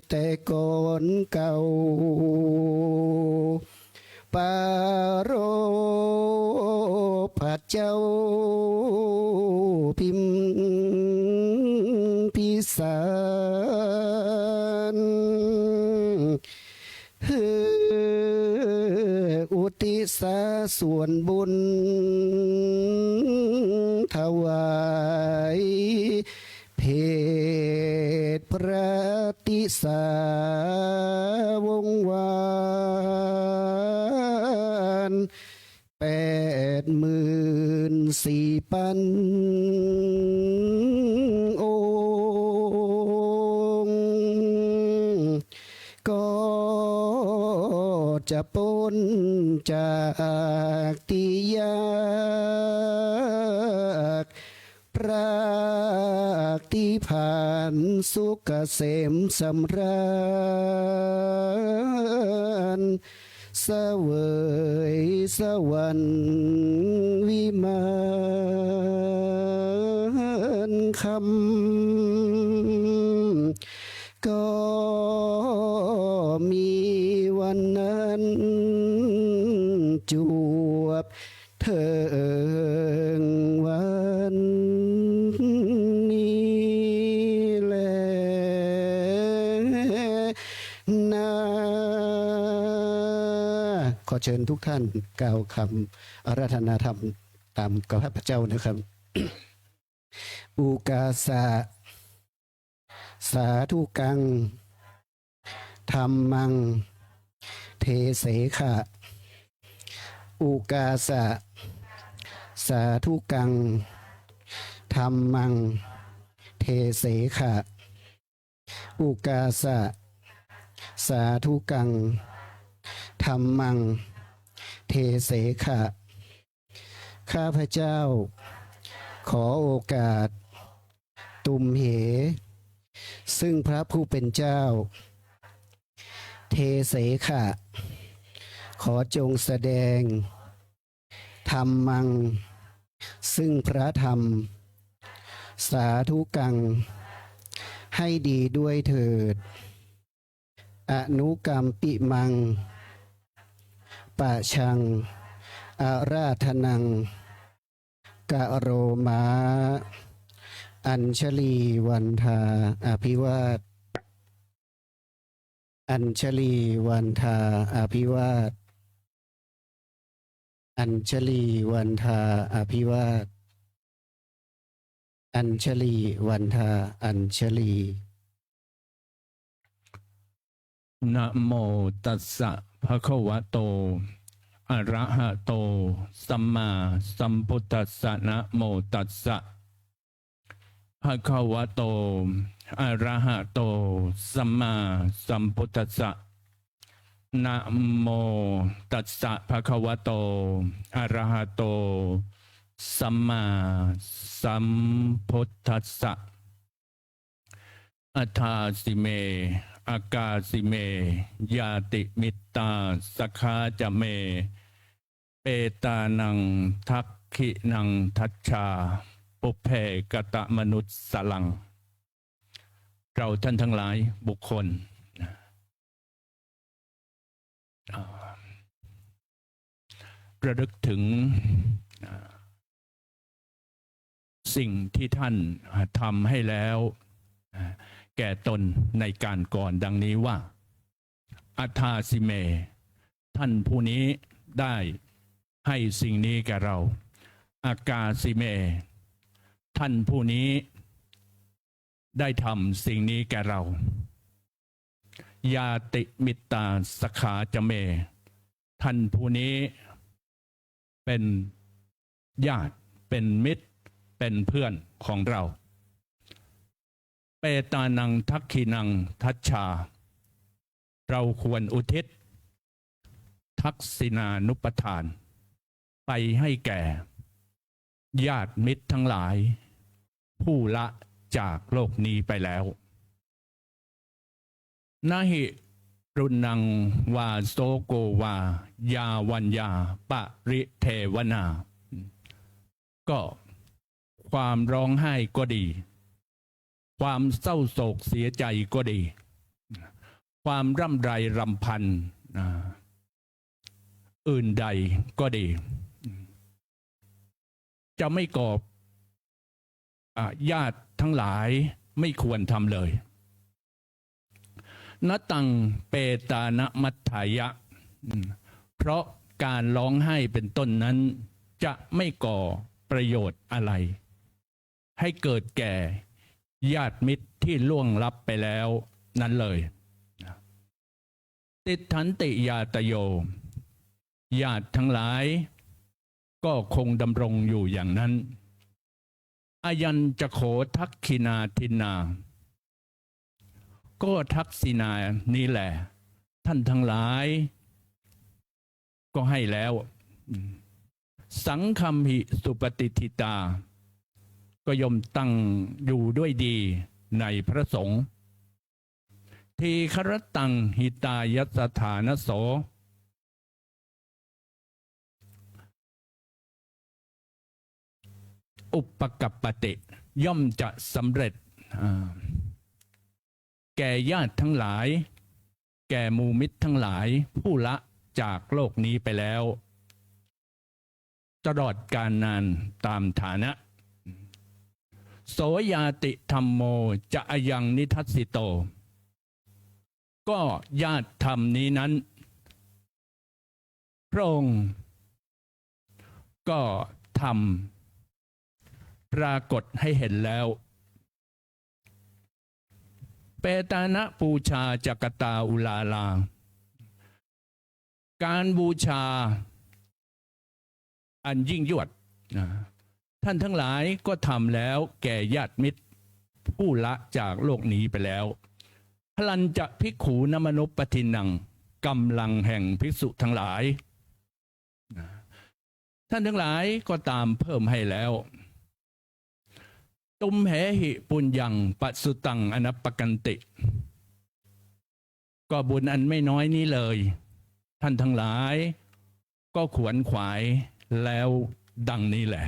แต่ก่อนเก่าปารภเจ้าพิมพิสารอุติสาส่วนบุญถวายเพศพระติสาวงวาน84,000องค์ก็จะพ้นจากที่ยากพรากที่ผ่านสุขเกษมสำราญเสวยสวรรค์วิมานคำก็มีวันนั้นจวบเถิงวันนี้แลนะขอเชิญทุกท่านกล่าวคำอาราธนาธรรมตามกับพระเจ้านะครับ อุกาสะสาธุกังธรรมังเทเสขะอุกาสะสาธุกังธรรมังเทเสขะอุกาสะสาธุกังธรรมังเทเสขะข้าพเจ้าขอโอกาสตุมเหซึ่งพระผู้เป็นเจ้าเทเสขะขอจงแสดงธรรมังซึ่งพระธรรมสาธุกังให้ดีด้วยเถิดอนุกรรมปิมังปะชังอาราธนังกะโรมาอัญชลีวันทาอภิวาทอัญชลีวันทาอภิวาท อัญชลีวันทาอภิวาทอัญชลีวันทาอัญชลี นะโมตัสสะภะคะวะโตอะระหะโตสัมมาสัมพุทธัสสะนะโมตัสสะภะคะวะโตอะระหะโตสัมมาสัมพุทธัสสะนะโมตัสสะภะคะวะโตอะระหะโตสัมมาสัมพุทธัสสะอัฏฐาสิเมอากาสิเมยาติมิตตาสคาจะเมเปตานังทักขินังทัชชาปุเพกตะมนุษย์สลัง เราท่านทั้งหลายบุคคลระลึกถึงสิ่งที่ท่านทำให้แล้วแก่ตนในการก่อนดังนี้ว่าอัฏฐาสิเมท่านผู้นี้ได้ให้สิ่งนี้แก่เราอากาสิเมท่านผู้นี้ได้ทำสิ่งนี้แก่เรายาติมิตตาสขาจะเมท่านผู้นี้เป็นญาติเป็นมิตรเป็นเพื่อนของเราเปตานังทักขินังทัชชาเราควรอุทิศทักษิณานุปทานไปให้แก่ญาติมิตรทั้งหลายผู้ละจากโลกนี้ไปแล้วนาหิรุนังวาโสโกวายาวัญญาปริเทวนาก็ความร้องไห้ก็ดีความเศร้าโศกเสียใจก็ดีความร่ำไรรำพันอื่นใดก็ดีจะไม่ก่อญาติทั้งหลายไม่ควรทำเลยนตังเปตานะมัฏฐายะเพราะการร้องไห้เป็นต้นนั้นจะไม่ก่อประโยชน์อะไรให้เกิดแก่ญาติมิตรที่ล่วงลับไปแล้วนั้นเลยติทันติญาตโยญาติทั้งหลายก็คงดำรงอยู่อย่างนั้นอายัญจะโขทักขินาทินาก็ทักษิณานี้แหละท่านทั้งหลายก็ให้แล้วสังคัมหิสุปฏิทิตาก็ย่อมตั้งอยู่ด้วยดีในพระสงฆ์ทีครตังหิตายัสถานโสอุปกัปปติย่อมจะสำเร็จแก่ญาติทั้งหลายแก่หมู่มิตรทั้งหลายผู้ละจากโลกนี้ไปแล้วตลอดกาลนานตามฐานะโสยาติธรรมโมจะอายังนิทัสสิโตก็ญาติธรรมนี้นั้นพระองค์ก็ทำปรากฏให้เห็นแล้วเปตานะปูชาจักตาอุลาลาการบูชาอันยิ่งยวดท่านทั้งหลายก็ทำแล้วแก่ญาติมิตรผู้ละจากโลกนี้ไปแล้วพลันจะภิกขูนมนุปปทินังกำลังแห่งภิกษุทั้งหลายท่านทั้งหลายก็ตามเพิ่มให้แล้วตุมเหหิปุญญังปัสสุตังอนัปปกันติก็บุญอันไม่น้อยนี้เลยท่านทั้งหลายก็ขวนขวายแล้วดังนี้แหละ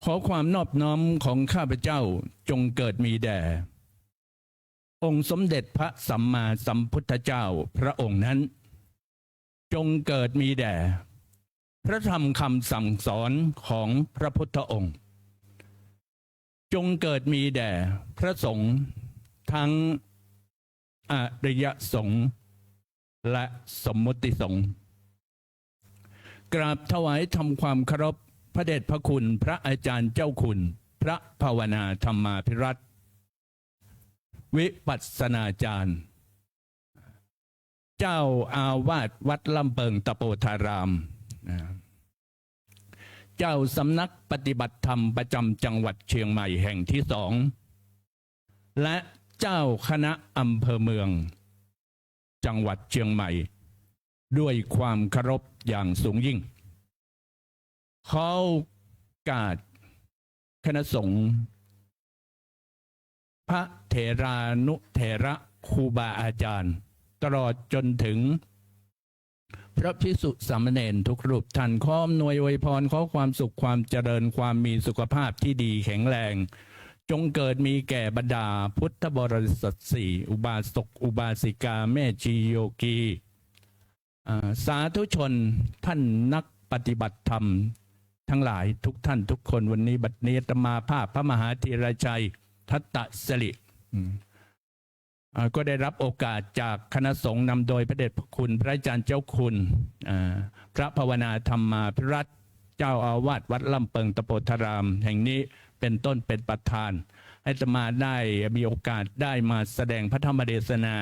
ขอความนอบน้อมของข้าพเจ้าจงเกิดมีแด่องค์สมเด็จพระสัมมาสัมพุทธเจ้าพระองค์นั้นจงเกิดมีแด่พระธรรมคำสั่งสอนของพระพุทธองค์จงเกิดมีแด่พระสงฆ์ทั้งอริยสงฆ์และสมมุติสงฆ์ กราบถวายทำความเคารพพระเดชพระคุณพระอาจารย์เจ้าคุณ พระภาวนาธรรมาภิรัตน์วิปัสสนาจารย์ เจ้าอาวาสวัดลำเปิงตะโปธาราม เจ้าสำนักปฏิบัติธรรมประจำจังหวัดเชียงใหม่แห่งที่2และเจ้าคณะอำเภอเมืองจังหวัดเชียงใหม่ด้วยความเคารพอย่างสูงยิ่งขอโอกาสคณะสงฆ์พระเถรานุเถระครูบาอาจารย์ตลอดจนถึงพระภิกษุสามเณรทุกรูปท่านขออำนวยอวยพรขอความสุขความเจริญความมีสุขภาพที่ดีแข็งแรงจงเกิดมีแก่บรรดาพุทธบริษัทสี่อุบาสกอุบาสิกาแม่ชีโยกีสาธุชนท่านนักปฏิบัติธรรมทั้งหลายทุกท่านทุกคนวันนี้บัดนี้อาตมาภาพพระมหาธีรชัยทัตตสิริก็ได้รับโอกาสจากคณะสงฆ์นำโดยพระเดชพระคุณพระอาจารย์เจ้าคุณพระภาวนาธรรมาภิรัตน์เจ้าอาวาสวัดลำเปิงตะโปธารามแห่งนี้เป็นต้นเป็นประธานให้อาตมาได้มีโอกาสได้มาแสดงพระธรรมเทศนา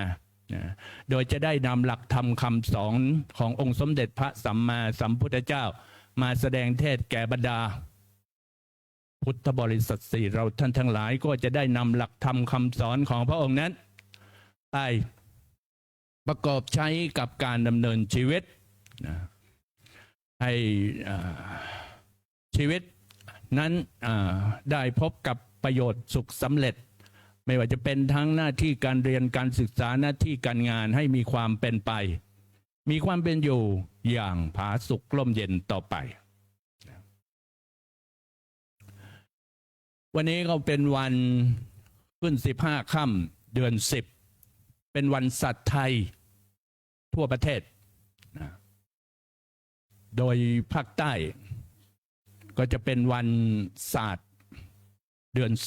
โดยจะได้นำหลักธรรมคำสอนขององค์สมเด็จพระสัมมาสัมพุทธเจ้ามาแสดงเทศน์แก่บรรดาพุทธบริษัทสี่เราท่านทั้งหลายก็จะได้นำหลักธรรมคำสอนของพระองค์นั้นไปประกอบใช้กับการดำเนินชีวิตให้ชีวิตนั้นได้พบกับประโยชน์สุขสำเร็จไม่ว่าจะเป็นทั้งหน้าที่การเรียนการศึกษาหน้าที่การงานให้มีความเป็นไปมีความเป็นอยู่อย่างผาสุกร่มเย็นต่อไปวันนี้ก็เป็นวันขึ้น15 ค่ำเดือน10เป็นวันสัตว์ไทยทั่วประเทศโดยภาคใต้ก็จะเป็นวันศาสตร์เดือน10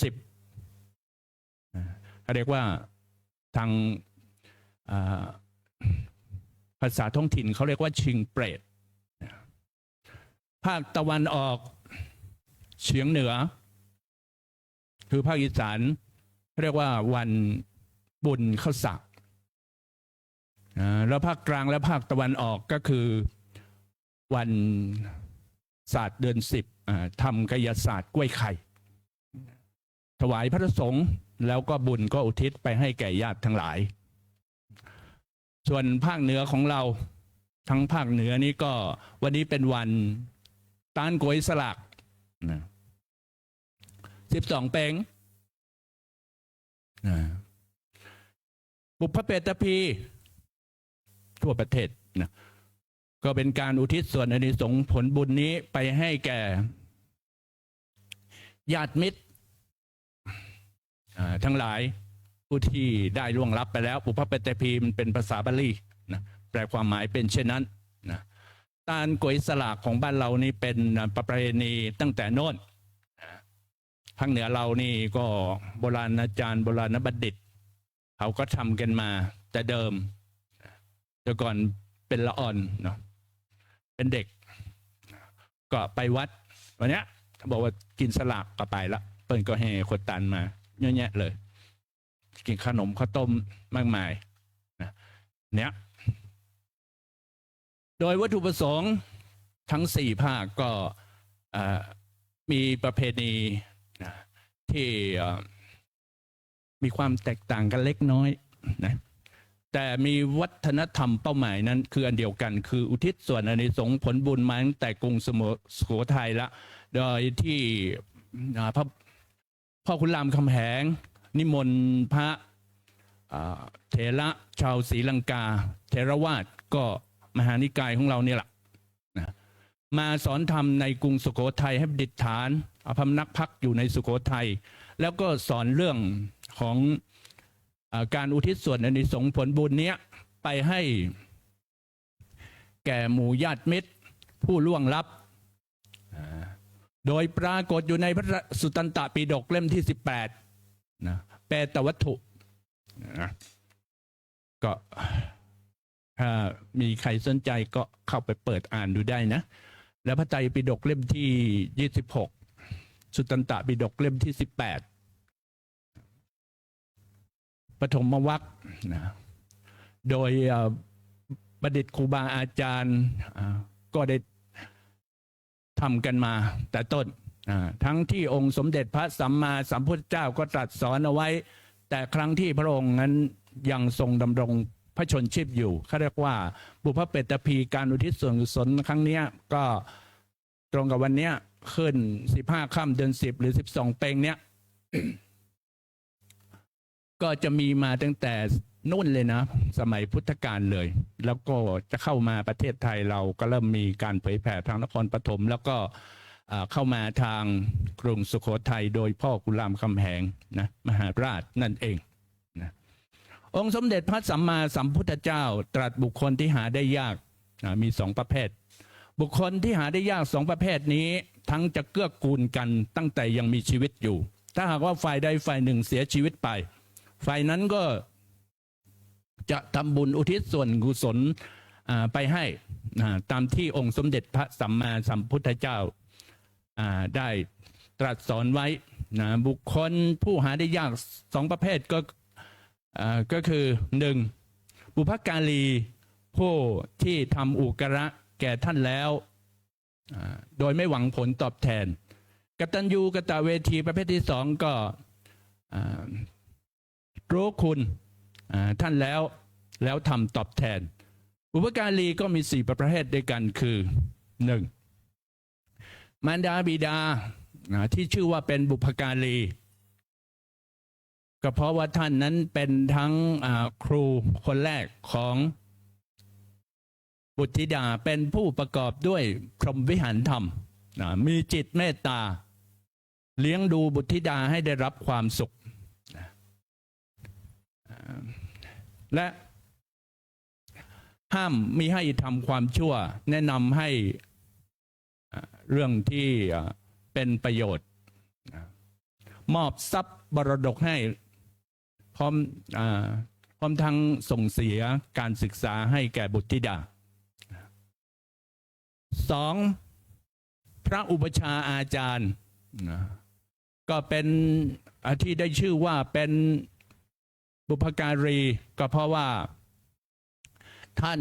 เขาเรียกว่าทางภาษาท้องถิ่นเขาเรียกว่าชิงเปรตภาคตะวันออกเฉียงเหนือคือภาคอีสานเรียกว่าวันบุญข้าวสากแล้วภาคกลางและภาคตะวันออกก็คือวันศาสตร์เดือน10ทำกายศาสตร์กล้วยไข่ถวายพระสงฆ์แล้วก็บุญก็อุทิศไปให้แก่ญาติทั้งหลายส่วนภาคเหนือของเราทั้งภาคเหนือนี้ก็วันนี้เป็นวันต้านโกยสลาก12 เพ็งบุพเพตพีทั่วประเทศนะก็เป็นการอุทิศส่วนอานิสงส์ผลบุญนี้ไปให้แก่ญาติมิตรทั้งหลายผู้ที่ได้ล่วงลับไปแล้วบุพเพตพีมันเป็นภาษาบาลีนะแปลความหมายเป็นเช่นนั้นนะการโกยสลากของบ้านเรานี่เป็นประเพณีตั้งแต่โน้นภาคเหนือเรานี่ก็โบราณอาจารย์โบราณบัณฑิตเขาก็ทำกันมาแต่เดิมแต่ก่อนเป็นละอ่อนเนาะเป็นเด็กก็ไปวัดวันนี้เขาบอกว่ากินสลากก็ไปละเปิ้ลก็ให้คนตันมาเยอะแยะเลยกินขนมข้าวต้มมากมายนะเนี้ยโดยวัตถุประสงค์ทั้ง4 ภาคก็มีประเพณีนะที่มีความแตกต่างกันเล็กน้อยนะแต่มีวัฒนธรรมเป้าหมายนั้นคืออันเดียวกันคืออุทิศส่วนอานิสงส์ผลบุญมาตั้งแต่กรุงสุโขทัยละโดยที่พ่อขุนรามคำแหงนิมนต์พระเถระชาวศรีลังกาเถรวาทก็มหานิกายของเราเนี่ยแหละนะมาสอนธรรมในกรุงสุโขทัยให้ดิษฐานพำนักพักอยู่ในสุโขทัยแล้วก็สอนเรื่องของการอุทิศส่วนอานิสงส์ผลบุญเนี้ยไปให้แก่หมู่ญาติมิตรผู้ล่วงลับโดยปรากฏอยู่ในพระสุตตันตปิฎกเล่มที่18นะแปดวัตถุนะก็ ถ้ามีใครสนใจก็เข้าไปเปิดอ่านดูได้นะ แล้วพระไตรปิฎกเล่มที่26สุตตันตปิฎกเล่มที่18ปฐมวรรคนะโดยบัณฑิตครูบาอาจารย์ก็ได้ทำกันมาแต่ต้นทั้งที่องค์สมเด็จพระสัมมาสัมพุทธเจ้าก็ตรัสสอนเอาไว้ แต่ครั้งที่พระองค์นั้นยังทรงดำรงพระชนชีพอยู่เขาเรียกว่าบุพเพตพีการอุทิศส่วนกุศลครั้งนี้ก็ตรงกับวันนี้ขึ้น15 ค่ำเดือน10หรือ12 เพ็งเนี้ย ก็จะมีมาตั้งแต่นู่นเลยนะสมัยพุทธกาลเลย แล้วก็จะเข้ามาประเทศไทยเราก็เริ่มมีการเผยแผ่ทางนครปฐมแล้วก็เข้ามาทางกรุงสุโขทัยโดยพ่อกุลามคำแหงนะมหาราชนั่นเองนะองค์สมเด็จพระสัมมาสัมพุทธเจ้าตรัสบุคคลที่หาได้ยากมี2 ประเภทบุคคลที่หาได้ยาก2 ประเภทนี้ทั้งจะเกื้อกูลกันตั้งแต่ยังมีชีวิตอยู่ ถ้าหากว่าฝ่ายใดฝ่ายหนึ่งเสียชีวิตไปฝ่ายนั้นก็จะทำบุญอุทิศส่วนกุศลไปให้ตามที่องค์สมเด็จพระสัมมาสัมพุทธเจ้าได้ตรัสสอนไว้นะบุคคลผู้หาได้ยาก2 ประเภทก็คือ 1. บุพการีผู้ที่ทำอุกระแก่ท่านแล้วโดยไม่หวังผลตอบแทนกตัญญูกตเวทีประเภทที่ 2ก็รู้คุณท่านแล้วทำตอบแทนบุพการีก็มี4 ประเภทด้วยกันคือ 1. มารดาบิดาที่ชื่อว่าเป็นบุพการีก็เพราะว่าท่านนั้นเป็นทั้งครูคนแรกของบุตรธิดาเป็นผู้ประกอบด้วยพรหมวิหารธรรมมีจิตเมตตาเลี้ยงดูบุตรธิดาให้ได้รับความสุขและห้ามมิให้ทำความชั่วแนะนำให้เรื่องที่เป็นประโยชน์มอบทรัพย์บรดกให้พร้อมทั้งส่งเสียการศึกษาให้แก่บุตรธิดา 2. พระอุปชาอาจารย์ก็เป็นที่ได้ชื่อว่าเป็นบุพการีก็เพราะว่าท่าน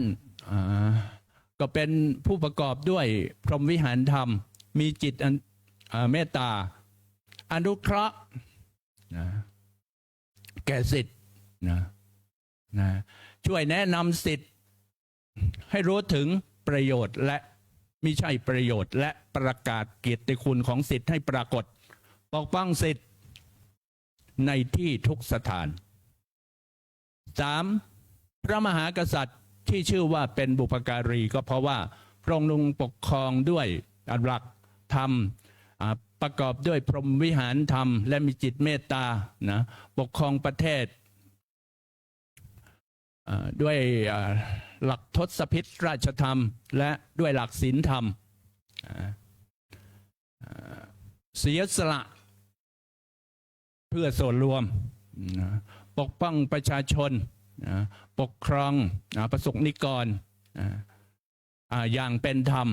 ก็เป็นผู้ประกอบด้วยพรหมวิหารธรรมมีจิตเมตตาอนุเคราะห์แก่ศิษย์ช่วยแนะนำศิษย์ให้รู้ถึงประโยชน์และมิใช่ประโยชน์และประกาศเกียรติคุณของศิษย์ให้ปรากฏปกป้องศิษย์ในที่ทุกสถาน 3. พระมหากษัตริย์ที่ชื่อว่าเป็นบุพการีก็เพราะว่าพระองค์ทรงปกครองด้วยหลักธรรมประกอบด้วยพรหมวิหารธรรมและมีจิตเมตตาปกครองประเทศด้วยหลักทศพิธราชธรรมและด้วยหลักศีลธรรมเสียสละเพื่อส่วนรวมปกป้องประชาชนปกครองประสบนิกรอย่างเป็นธรรม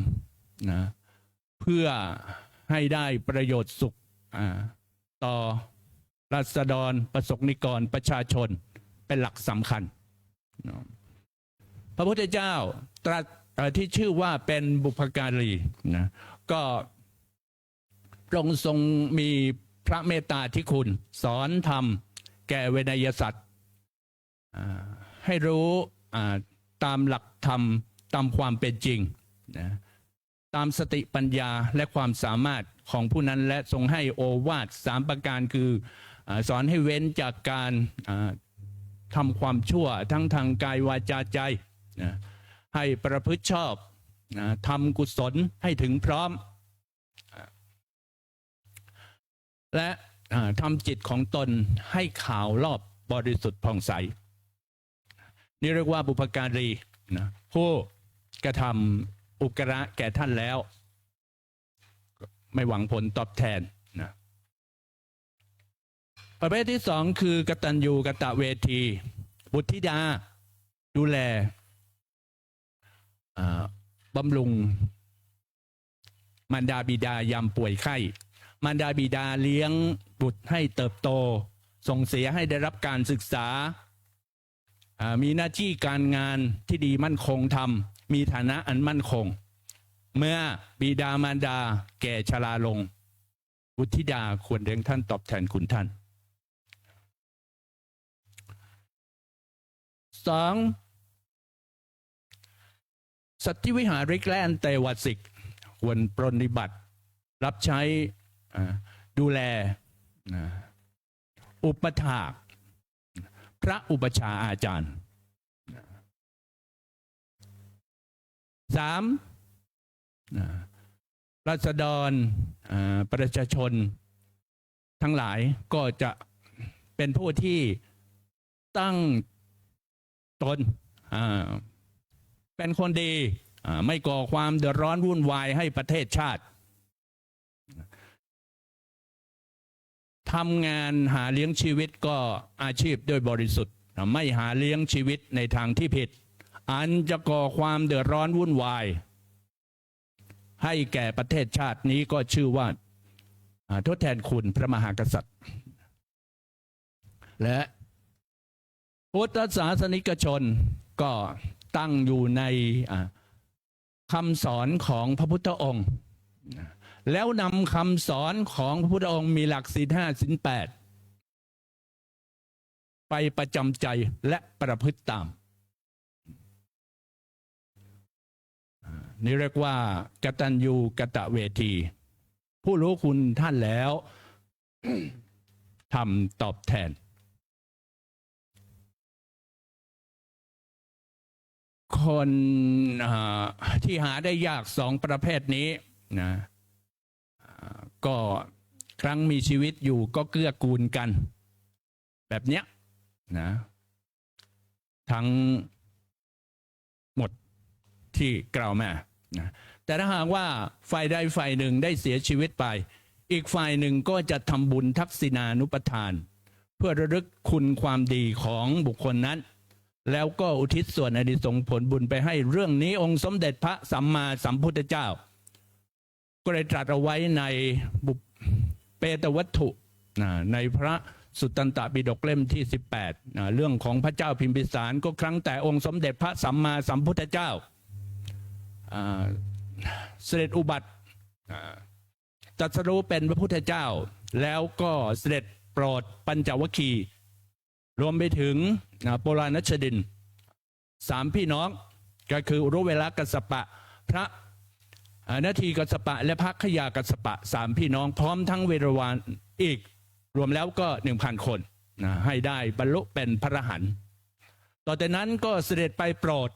เพื่อให้ได้ประโยชน์สุขต่อราษฎรประสบนิกรประชาชนเป็นหลักสำคัญพระพุทธเจ้าตรัสที่ชื่อว่าเป็นบุพการีก็พระองค์ทรงมีพระเมตตาธิคุณสอนธรรมแก่เวนยสัตว์ให้รู้ตามหลักธรรมตามความเป็นจริงตามสติปัญญาและความสามารถของผู้นั้นและทรงให้โอวาท3 ประการคือสอนให้เว้นจากการทำความชั่วทั้งทางกายวาจาใจให้ประพฤติชอบทำกุศลให้ถึงพร้อมและทำจิตของตนให้ขาวรอบบริสุทธิ์ผ่องใสนี่เรียกว่าบุพการีผู้กระทำอุกระแก่ท่านแล้วไม่หวังผลตอบแทนประเภทที่ 2คือกตัญญูกตเวทีบุตรธิดาดูแล บำรุงมารดาบิดายามป่วยไข้มารดาบิดาเลี้ยงบุตรให้เติบโตส่งเสียให้ได้รับการศึกษามีหน้าที่การงานที่ดีมั่นคงทำมีฐานะอันมั่นคงเมื่อบิดามารดาแก่ชราลงบุตรธิดาควรเลี้ยงท่านตอบแทนคุณท่าน2สัตธิวิหาริกและอันเตวสิกควรปรนนิบัติรับใช้ดูแลอุปถากพระอุปชาอาจารย์ 3. ราษฎรประชาชนทั้งหลายก็จะเป็นผู้ที่ตั้งตนเป็นคนดีไม่ก่อความเดือดร้อนวุ่นวายให้ประเทศชาติทำงานหาเลี้ยงชีวิตก็อาชีพโดยบริสุทธิ์ไม่หาเลี้ยงชีวิตในทางที่ผิดอันจะก่อความเดือดร้อนวุ่นวายให้แก่ประเทศชาตินี้ก็ชื่อว่าทดแทนคุณพระมหากษัตริย์และพุทธศาสนิกชนก็ตั้งอยู่ในคำสอนของพระพุทธองค์แล้วนำคำสอนของพระพุทธองค์มีหลักศีล 5 ศีล 8ไปประจำใจและประพฤติตามนี่เรียกว่ากตัญญูกตเวทีผู้รู้คุณท่านแล้ว ทำตอบแทนคนที่หาได้ยาก2ประเภทนี้นะก็ครั้งมีชีวิตอยู่ก็เกื้อกูลกันแบบเนี้ยนะทั้งหมดที่กล่าวมานะแต่ถ้าหากว่าฝ่ายใดฝ่ายหนึ่งได้เสียชีวิตไปอีกฝ่ายหนึ่งก็จะทำบุญทักษิณานุปทานเพื่อระลึกคุณความดีของบุคคลนั้นแล้วก็อุทิศส่วนอานิสงส์ผลบุญไปให้เรื่องนี้องค์สมเด็จพระสัมมาสัมพุทธเจ้าก็ได้ตรัสเอาไว้ในบุพเปตวัตถุในพระสุตตันตปิฎกเล่มที่18เรื่องของพระเจ้าพิมพิสารก็ครั้งแต่องค์สมเด็จพระสัมมาสัมพุทธเจ้าเสด็จอุบัติตรัสรู้เป็นพระพุทธเจ้าแล้วก็เสด็จโปรดปัญจวัคคีย์รวมไปถึงโปราณชดิน3พี่น้องก็คืออุรุเวลกัสสปะพระนาทีกัสสปะและพระขยากัสสปะ3พี่น้องพร้อมทั้งเวรวานอีกรวมแล้วก็ 1,000 คนให้ได้บรรลุเป็นพระอรหันต์ต่อจากนั้นก็เสด็จไปโปรด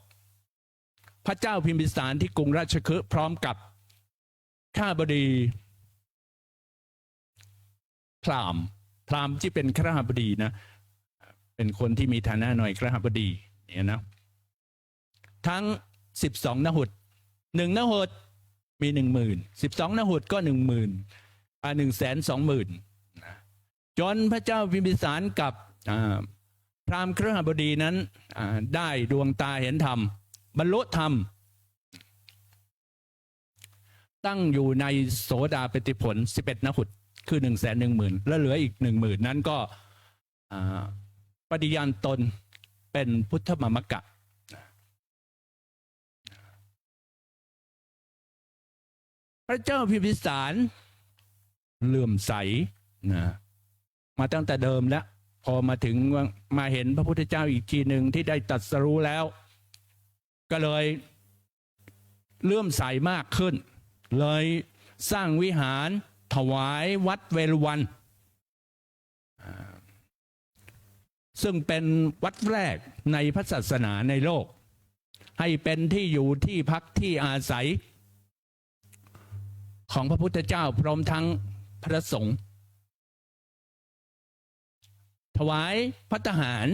พระเจ้าพิมพิสารที่กรุงราชคฤห์พร้อมกับข้าบดีพราหมณ์ที่เป็นข้าบดีนะเป็นคนที่มีฐานะหน่อยข้าบดีเนี่ยนะทั้ง12นหุต1นหุตมี 10,000 12นหุตก็ 120,000 จนพระเจ้าพิมพิสารกับพราหมณ์คฤหบดีนั้นได้ดวงตาเห็นธรรมบรรลุธรรมตั้งอยู่ในโสดาปัตติผล11นหุตคือ 110,000 แล้วเหลืออีก 10,000 นั้นก็ปฏิญาณตนเป็นพุทธมามกะพระเจ้าพิมพิสารเลื่อมใสนะมาตั้งแต่เดิมแล้วพอมาถึงมาเห็นพระพุทธเจ้าอีกทีหนึ่งที่ได้ตรัสรู้แล้วก็เลยเลื่อมใสมากขึ้นเลยสร้างวิหารถวายวัดเวรุวันซึ่งเป็นวัดแรกในพระศาสนาในโลกให้เป็นที่อยู่ที่พักที่อาศัยของพระพุทธเจ้าพร้อมทั้งพระสงฆ์ถวายภัตตาหาร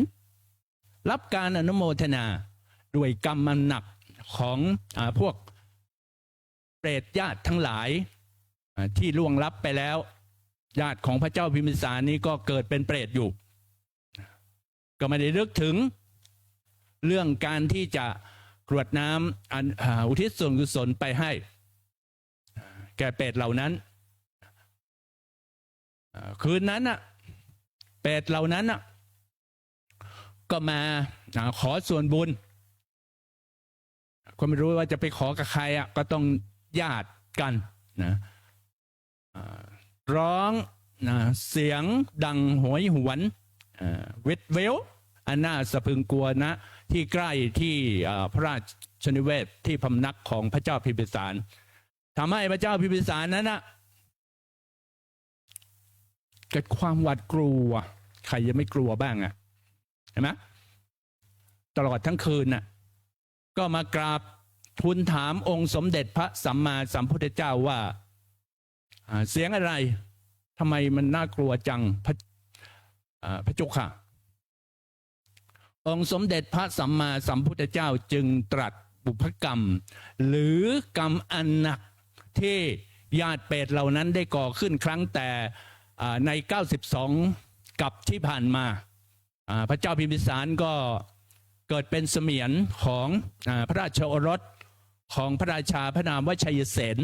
รับการอนุโมทนาด้วยกรรมอันหนักของพวกเปรตญาติทั้งหลายที่ล่วงลับไปแล้วญาติของพระเจ้าพิมพิสารนี้ก็เกิดเป็นเปรตอยู่ก็ไม่ได้นึกถึงเรื่องการที่จะ กรวดน้ำอุทิศส่วนกุศลไปให้แก่เปรตเหล่านั้นคืนนั้นน่ะเปรตเหล่านั้นน่ะก็มาขอส่วนบุญก็ไม่รู้ว่าจะไปขอกับใครก็ต้องญาติกันนะร้องเสียงดังโหยหวนวิดเวลอันน่าสะพรึงกลัวนะที่ใกล้ที่พระราชนิเวศที่พำนักของพระเจ้าพิมพิสารทำให้พระเจ้าพิมพิสารนั้นเกิดความหวาดกลัวใครยังไม่กลัวบ้างเห็นไหมตลอดทั้งคืนก็มากราบทูลถามองค์สมเด็จพระสัมมาสัมพุทธเจ้าว่าเสียงอะไรทำไมมันน่ากลัวจังพระเจ้าค่ะองค์สมเด็จพระสัมมาสัมพุทธเจ้าจึงตรัสบุพกรรมหรือกรรมอันหนักที่ญาติเปรตเหล่านั้นได้ก่อขึ้นครั้งแต่ใน92กับที่ผ่านมาพระเจ้าพิมพิสารก็เกิดเป็นเสมียนของพระราชโอรสของพระราชาพระนามว่าชัยเสน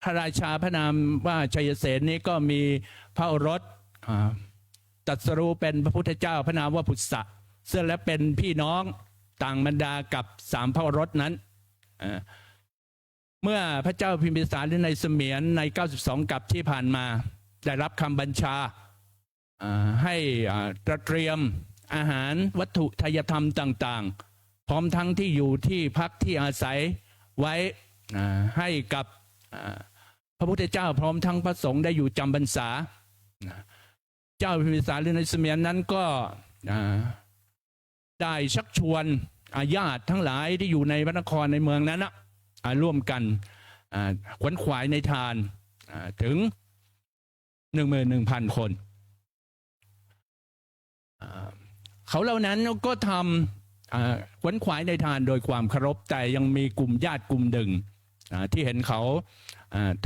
พระราชาพระนามว่าชัยเสนนี้ก็มีพระโอรสตรัสรู้เป็นพระพุทธเจ้าพระนามว่าพุทธะซึ่งและเป็นพี่น้องต่างบรรดากับ3พระโอรสนั้นเมื่อพระเจ้าพิมพิสารหรือในเสมียนใน92กับที่ผ่านมาได้รับคำบัญชาให้เตรียมอาหารวัตถุทายธรรมต่างๆพร้อมทั้งที่อยู่ที่พักที่อาศัยไว้ให้กับพระพุทธเจ้าพร้อมทั้งพระสงฆ์ได้อยู่จำพรรษาเจ้าพิมพิสารหรือในเสมียนนั้นก็ได้ชักชวนญาติทั้งหลายที่อยู่ในพระนครในเมืองนั้นร่วมกันขวนขวายในทานถึง 11,000 คนเขาเหล่านั้นก็ทำขวนขวายในทานโดยความเคารพแต่ยังมีกลุ่มญาติกลุ่มหนึ่งที่เห็นเขา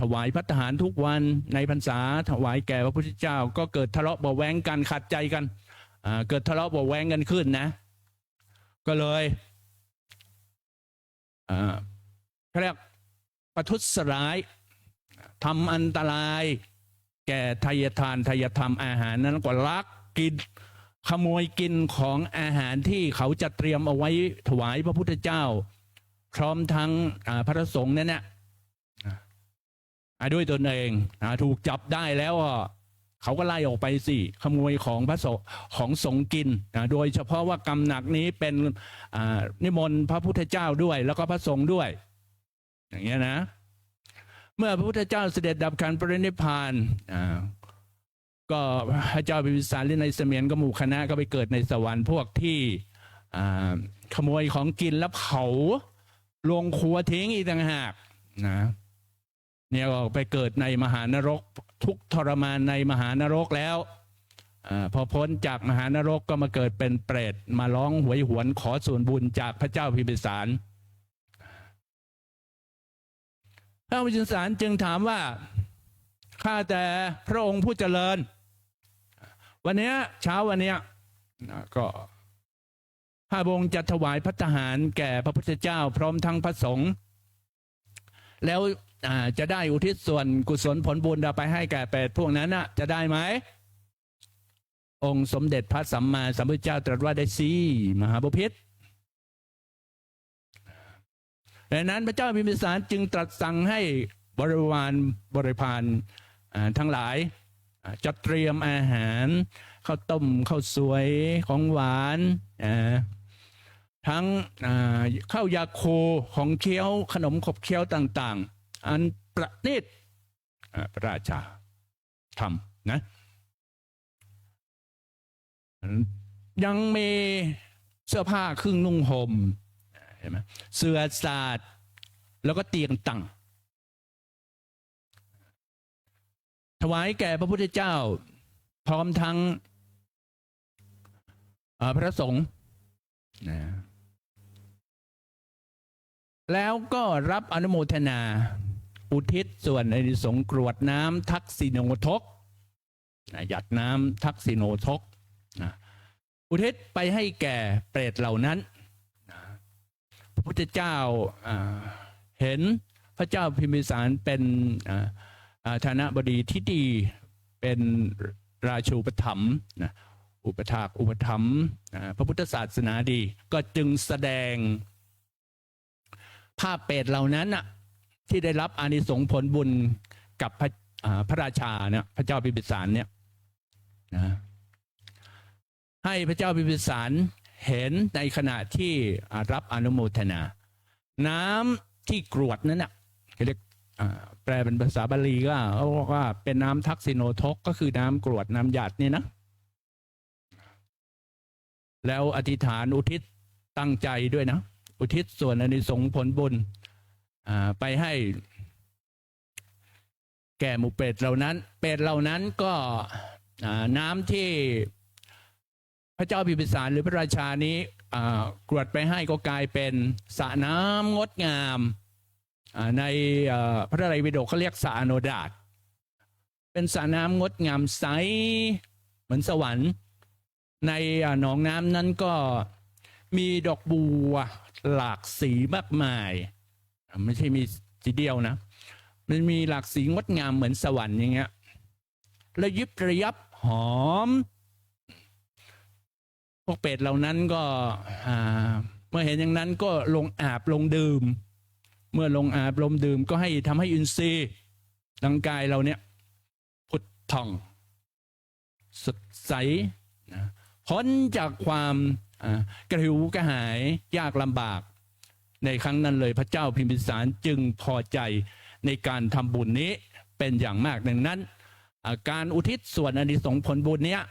ถวายภัตตาหารทุกวันในพรรษาถวายแก่พระพุทธเจ้าก็เกิดทะเลาะเบาะแว้งกันขัดใจกันเกิดทะเลาะเบาะแว้งกันขึ้นนะก็เลยเขาเรียกประทุษร้ายทำอันตรายแก่ทายทานทายธรรมอาหารนั้นก็ลักกินขโมยกินของอาหารที่เขาจะเตรียมเอาไว้ถวายพระพุทธเจ้าพร้อมทั้งพระสงฆ์นั่นแหละด้วยตนเองถูกจับได้แล้วเขาก็ไล่ออกไปสิขโมยของพระของสงฆ์กินโดยเฉพาะว่ากรรมหนักนี้เป็นนิมนต์พระพุทธเจ้าด้วยแล้วก็พระสงฆ์ด้วยอย่างเงี้ยนะเมื่อพระพุทธเจ้าเสด็จดับขันธ์ปรินิพพานก็พระเจ้าพิมพิสารหรือในเสมียนก็หมู่คณะก็ไปเกิดในสวรรค์พวกที่ขโมยของกินแล้วเผาลงครัวทิ้งอีกต่างหากนะเนี่ยก็ไปเกิดในมหานรกทุกทรมานในมหานรกแล้วพอพ้นจากมหานรกก็มาเกิดเป็นเปรตมาร้องหวยหวนขอส่วนบุญจากพระเจ้าพิมพิสารพระพิมพิสารจึงถามว่าข้าแต่พระองค์ผู้เจริญวันนี้เช้าวันนี้ก็ข้าพระองค์จะถวายภัตตาหารแก่พระพุทธเจ้าพร้อมทั้งพระสงฆ์แล้วจะได้อุทิศส่วนกุศลผลบุญไปให้แก่เปรตพวกนั้นจะได้ไหมองค์สมเด็จพระสัมมาสัมพุทธเจ้าตรัสว่าได้สิมหาบพิตรดังนั้นพระเจ้าพิมพิสารจึงตรัสสั่งให้บริพารทั้งหลายจัดเตรียมอาหารข้าวต้มข้าวสวยของหวานทั้งข้าวยาโคของเคี้ยวขนมขบเคี้ยวต่างๆอันประณีตพระราชาทำนะยังมีเสื้อผ้าเครื่องนุ่งห่มเห็นไหมเสื่อสาดแล้วก็เตียงตั้งถวายแก่พระพุทธเจ้าพร้อมทั้งพระสงฆ์นะแล้วก็รับอนุโมทนาอุทิศส่วนอานิสงส์กรวดน้ำทักษิโนทกหยัดน้ำทักษิโนทกอุทิศไปให้แก่เปรตเหล่านั้น ระพุทธเจ้าเห็นพระเจ้าพิมพิสารเป็นฐานะบดีที่ดีเป็นราชูปถัมภ์อุปถากอุปถัมภ์พระพุทธศาสนาดีก็จึงแสดงภาพเปรตเหล่านั้นที่ได้รับอานิสงส์ผลบุญกับพระราชาเนี่ยพระเจ้าพิมพิสารเนี่ยนะให้พระเจ้าพิมพิสารเห็นในขณะที่รับอนุโมทนาน้ำที่กรวดนั้นเรียกแปลเป็นภาษาบาลีก็ว่าเป็นน้ำทักษิโนทกก็คือน้ำกรวดน้ำหยาดนี่นะแล้วอธิษฐานอุทิศตั้งใจด้วยนะอุทิศส่วนอานิสงส์ผลบุญไปให้แก่หมู่เปรตเหล่านั้นเปรตเหล่านั้นก็น้ำที่พระเจ้าพิมพิสารหรือพระราชานี้กรวดไปให้ก็กลายเป็นสระน้ำงดงามในพระไตรปิฎกเขาเรียกสระอโนดาตเป็นสระน้ำงดงามใสเหมือนสวรรค์ในหนองน้ำนั้นก็มีดอกบัวหลากสีมากมายไม่ใช่มีสีเดียวนะมันมีหลากสีงดงามเหมือนสวรรค์อย่างเงี้ยระยิบระยับหอมพวกเป็ดเหล่านั้นก็เมื่อเห็นอย่างนั้นก็ลงอาบลงดื่มเมื่อลงอาบลงดื่มก็ให้ทำให้อินทรีย์ร่างกายเราเนี่ยผุดผ่องสดใสพ้นจากความกระหิวกระหายยากลำบากในครั้งนั้นเลยพระเจ้าพิมพิสารจึงพอใจในการทำบุญนี้เป็นอย่างมากดังนั้นการอุทิศส่วนอานิสงส์ผลบุญเนี้ย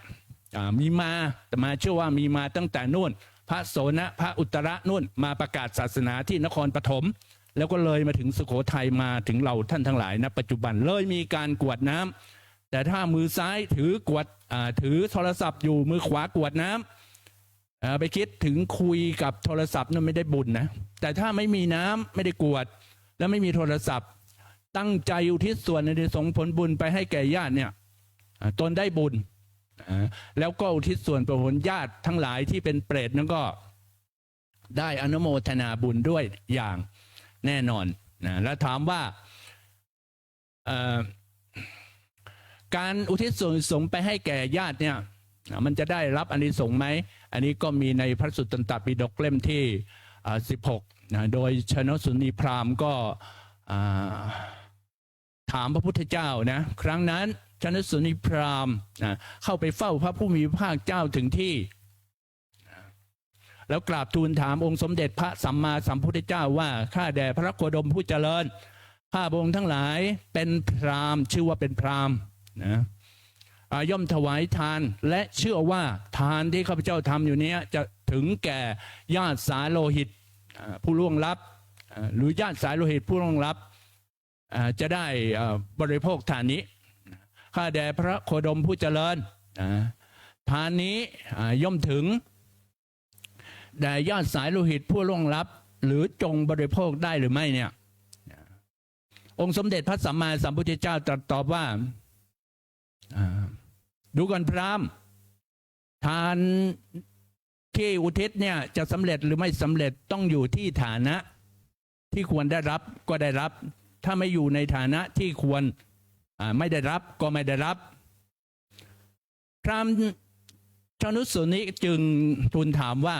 มีมาแต่มาเชื่อว่ามีมาตั้งแต่นู่นพระโสนพระอุตระนู่นมาประกาศศาสนาที่นครปฐมแล้วก็เลยมาถึงสุโขทัยมาถึงเราท่านทั้งหลายณปัจจุบันเลยมีการกวดน้ำแต่ถ้ามือซ้ายถือกวดถือโทรศัพท์อยู่มือขวากวดน้ำไปคิดถึงคุยกับโทรศัพท์นั่นไม่ได้บุญนะแต่ถ้าไม่มีน้ำไม่ได้กวดแล้วไม่มีโทรศัพท์ตั้งใจอุทิศส่วนอานิสงส์ผลบุญไปให้แก่ญาติเนี่ยตนได้บุญแล้วก็อุทิศส่วนผลญาติทั้งหลายที่เป็นเปรตนั้นก็ได้อนุโมทนาบุญด้วยอย่างแน่นอนนะแล้วถามว่าการอุทิศส่วนสงฆ์ไปให้แก่ญาติเนี่ยมันจะได้รับอานิสงส์ไหมอันนี้ก็มีในพระสุตตันตปิฎกเล่มที่16นะโดยชนสุนีพราหมณ์ก็ถามพระพุทธเจ้านะครั้งนั้นชนสุนีพราหมณ์เข้าไปเฝ้าพระผู้มีพระภาคเจ้าถึงที่แล้วกราบทูลถามองค์สมเด็จพระสัมมาสัมพุทธเจ้าว่าข้าแด่พระโคดมผู้เจริญข้าพระองค์ทั้งหลายเป็นพราหมณ์ชื่อว่าเป็นพราหมณ์นะย่อมถวายทานและเชื่อว่าทานที่ข้าพเจ้าทำอยู่นี้จะถึงแก่ญาติสายโลหิตผู้ล่วงลับหรือญาติสายโลหิตผู้ล่วงลับจะได้บริโภคทานนี้ข้าแด่พระโคดมผู้เจริญทานนี้ย่อมถึงแด่ญาติสายโลหิตผู้ล่วงลับหรือจงบริโภคได้หรือไม่เนี่ยองค์สมเด็จพระสัมมาสัมพุทธเจ้าตรัสตอบว่าดูก่อนพราหมณ์ทานที่อุทิศเนี่ยจะสำเร็จหรือไม่สำเร็จต้องอยู่ที่ฐานะที่ควรได้รับก็ได้รับถ้าไม่อยู่ในฐานะที่ควรไม่ได้รับก็ไม่ได้รับพราหมณ์ชนุสุนีจึงทูลถามว่า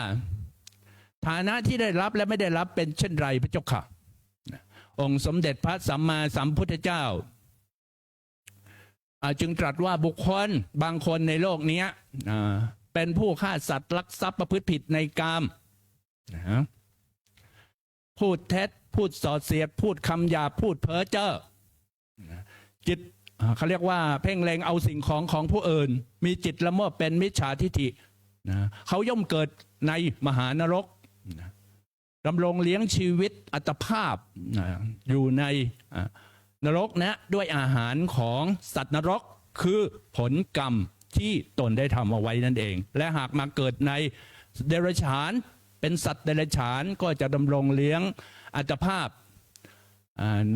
ฐานะที่ได้รับและไม่ได้รับเป็นเช่นไรพระเจ้าค่ะองค์สมเด็จพระสัมมาสัมพุทธเจ้าจึงตรัสว่าบุคคลบางคนในโลกนี้เป็นผู้ฆ่าสัตว์ลักทรัพย์ประพฤติผิดในกามพูดเท็จพูดส่อเสียดพูดคำหยาบพูดเพ้อเจ้อจิตเขาเรียกว่าเพ่งเล็งเอาสิ่งของผู้อื่นมีจิตละโมบเป็นมิจฉาทิฏฐิเขาย่อมเกิดในมหานรกดำรงเลี้ยงชีวิตอัตภาพอยู่ในนรกนะด้วยอาหารของสัตว์นรกคือผลกรรมที่ตนได้ทำเอาไว้นั่นเองและหากมาเกิดในเดรัจฉานเป็นสัตว์เดรัจฉานก็จะดำรงเลี้ยงอัตภาพ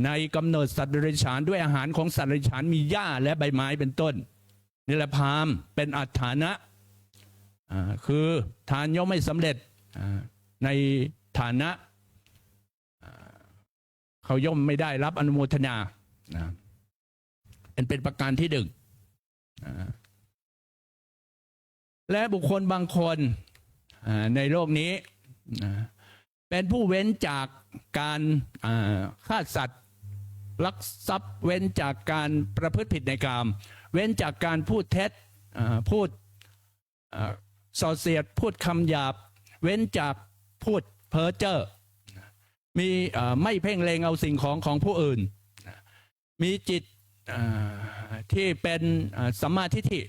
ในกำเนิดสัตว์เดรัจฉานด้วยอาหารของสัตว์เดรัจฉานมีหญ้าและใบไม้เป็นต้นนี่แหละพราหมณ์เป็นอัฏฐานะคือทานย่อมไม่สำเร็จในฐานะ เขาย่อมไม่ได้รับอนุโมทนานะเป็นประการที่หนึ่งนะและบุคคลบางคนในโลกนี้นะเป็นผู้เว้นจากการฆ่าสัตว์ลักทรัพย์เว้นจากการประพฤติผิดในกามเว้นจากการพูดเท็จพูดส่อเสียดพูดคำหยาบเว้นจากพูดเพ้อเจ้อมีไม่เพ่งเล็งเอาสิ่งของผู้อื่นมีจิตที่เป็นสัมมาทิฏฐิ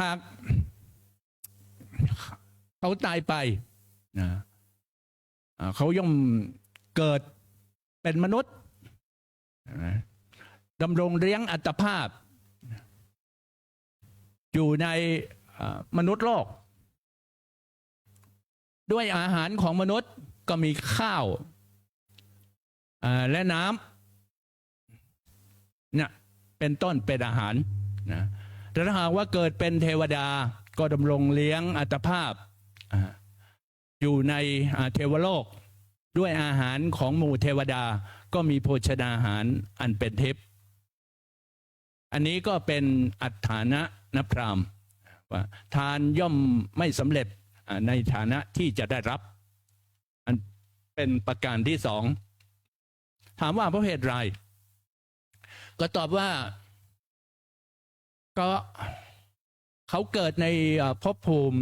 หากเขาตายไปเขาย่อมเกิดเป็นมนุษย์ดำรงเลี้ยงอัตภาพอยู่ในมนุษย์โลกด้วยอาหารของมนุษย์ก็มีข้าวและน้ำเนี่ยเป็นต้นเป็นอาหารนะแต่ถ้าหากว่าเกิดเป็นเทวดาก็ดำรงเลี้ยงอัตภาพอยู่ในเทวโลกด้วยอาหารของหมู่เทวดาก็มีโภชนาหารอันเป็นทิพย์อันนี้ก็เป็นอัฏฐานะนพราหมณ์ว่าทานย่อมไม่สำเร็จในฐานะที่จะได้รับอันเป็นประการที่สองถามว่าเพราะเหตุไรก็ตอบว่าก็เขาเกิดในภพภูมิ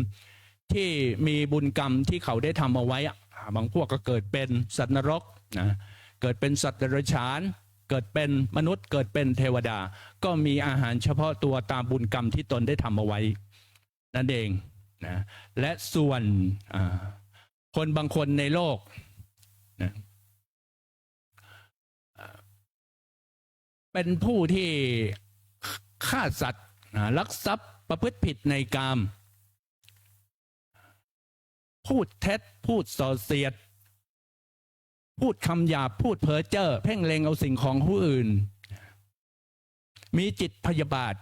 ที่มีบุญกรรมที่เขาได้ทำเอาไว้บางพวกก็เกิดเป็นสัตว์นรกนะเกิดเป็นสัตว์เดรัจฉานเกิดเป็นมนุษย์เกิดเป็นเทวดาก็มีอาหารเฉพาะตัวตามบุญกรรมที่ตนได้ทำเอาไว้นั่นเองนะและส่วนคนบางคนในโลกนะเป็นผู้ที่ฆ่าสัตว์ลักทรัพย์ประพฤติผิดในกามพูดเท็จพูดส่อเสียดพูดคำหยาบพูดเพ้อเจ้อเพ่งเล็งเอาสิ่งของผู้อื่นมีจิตพยาบาท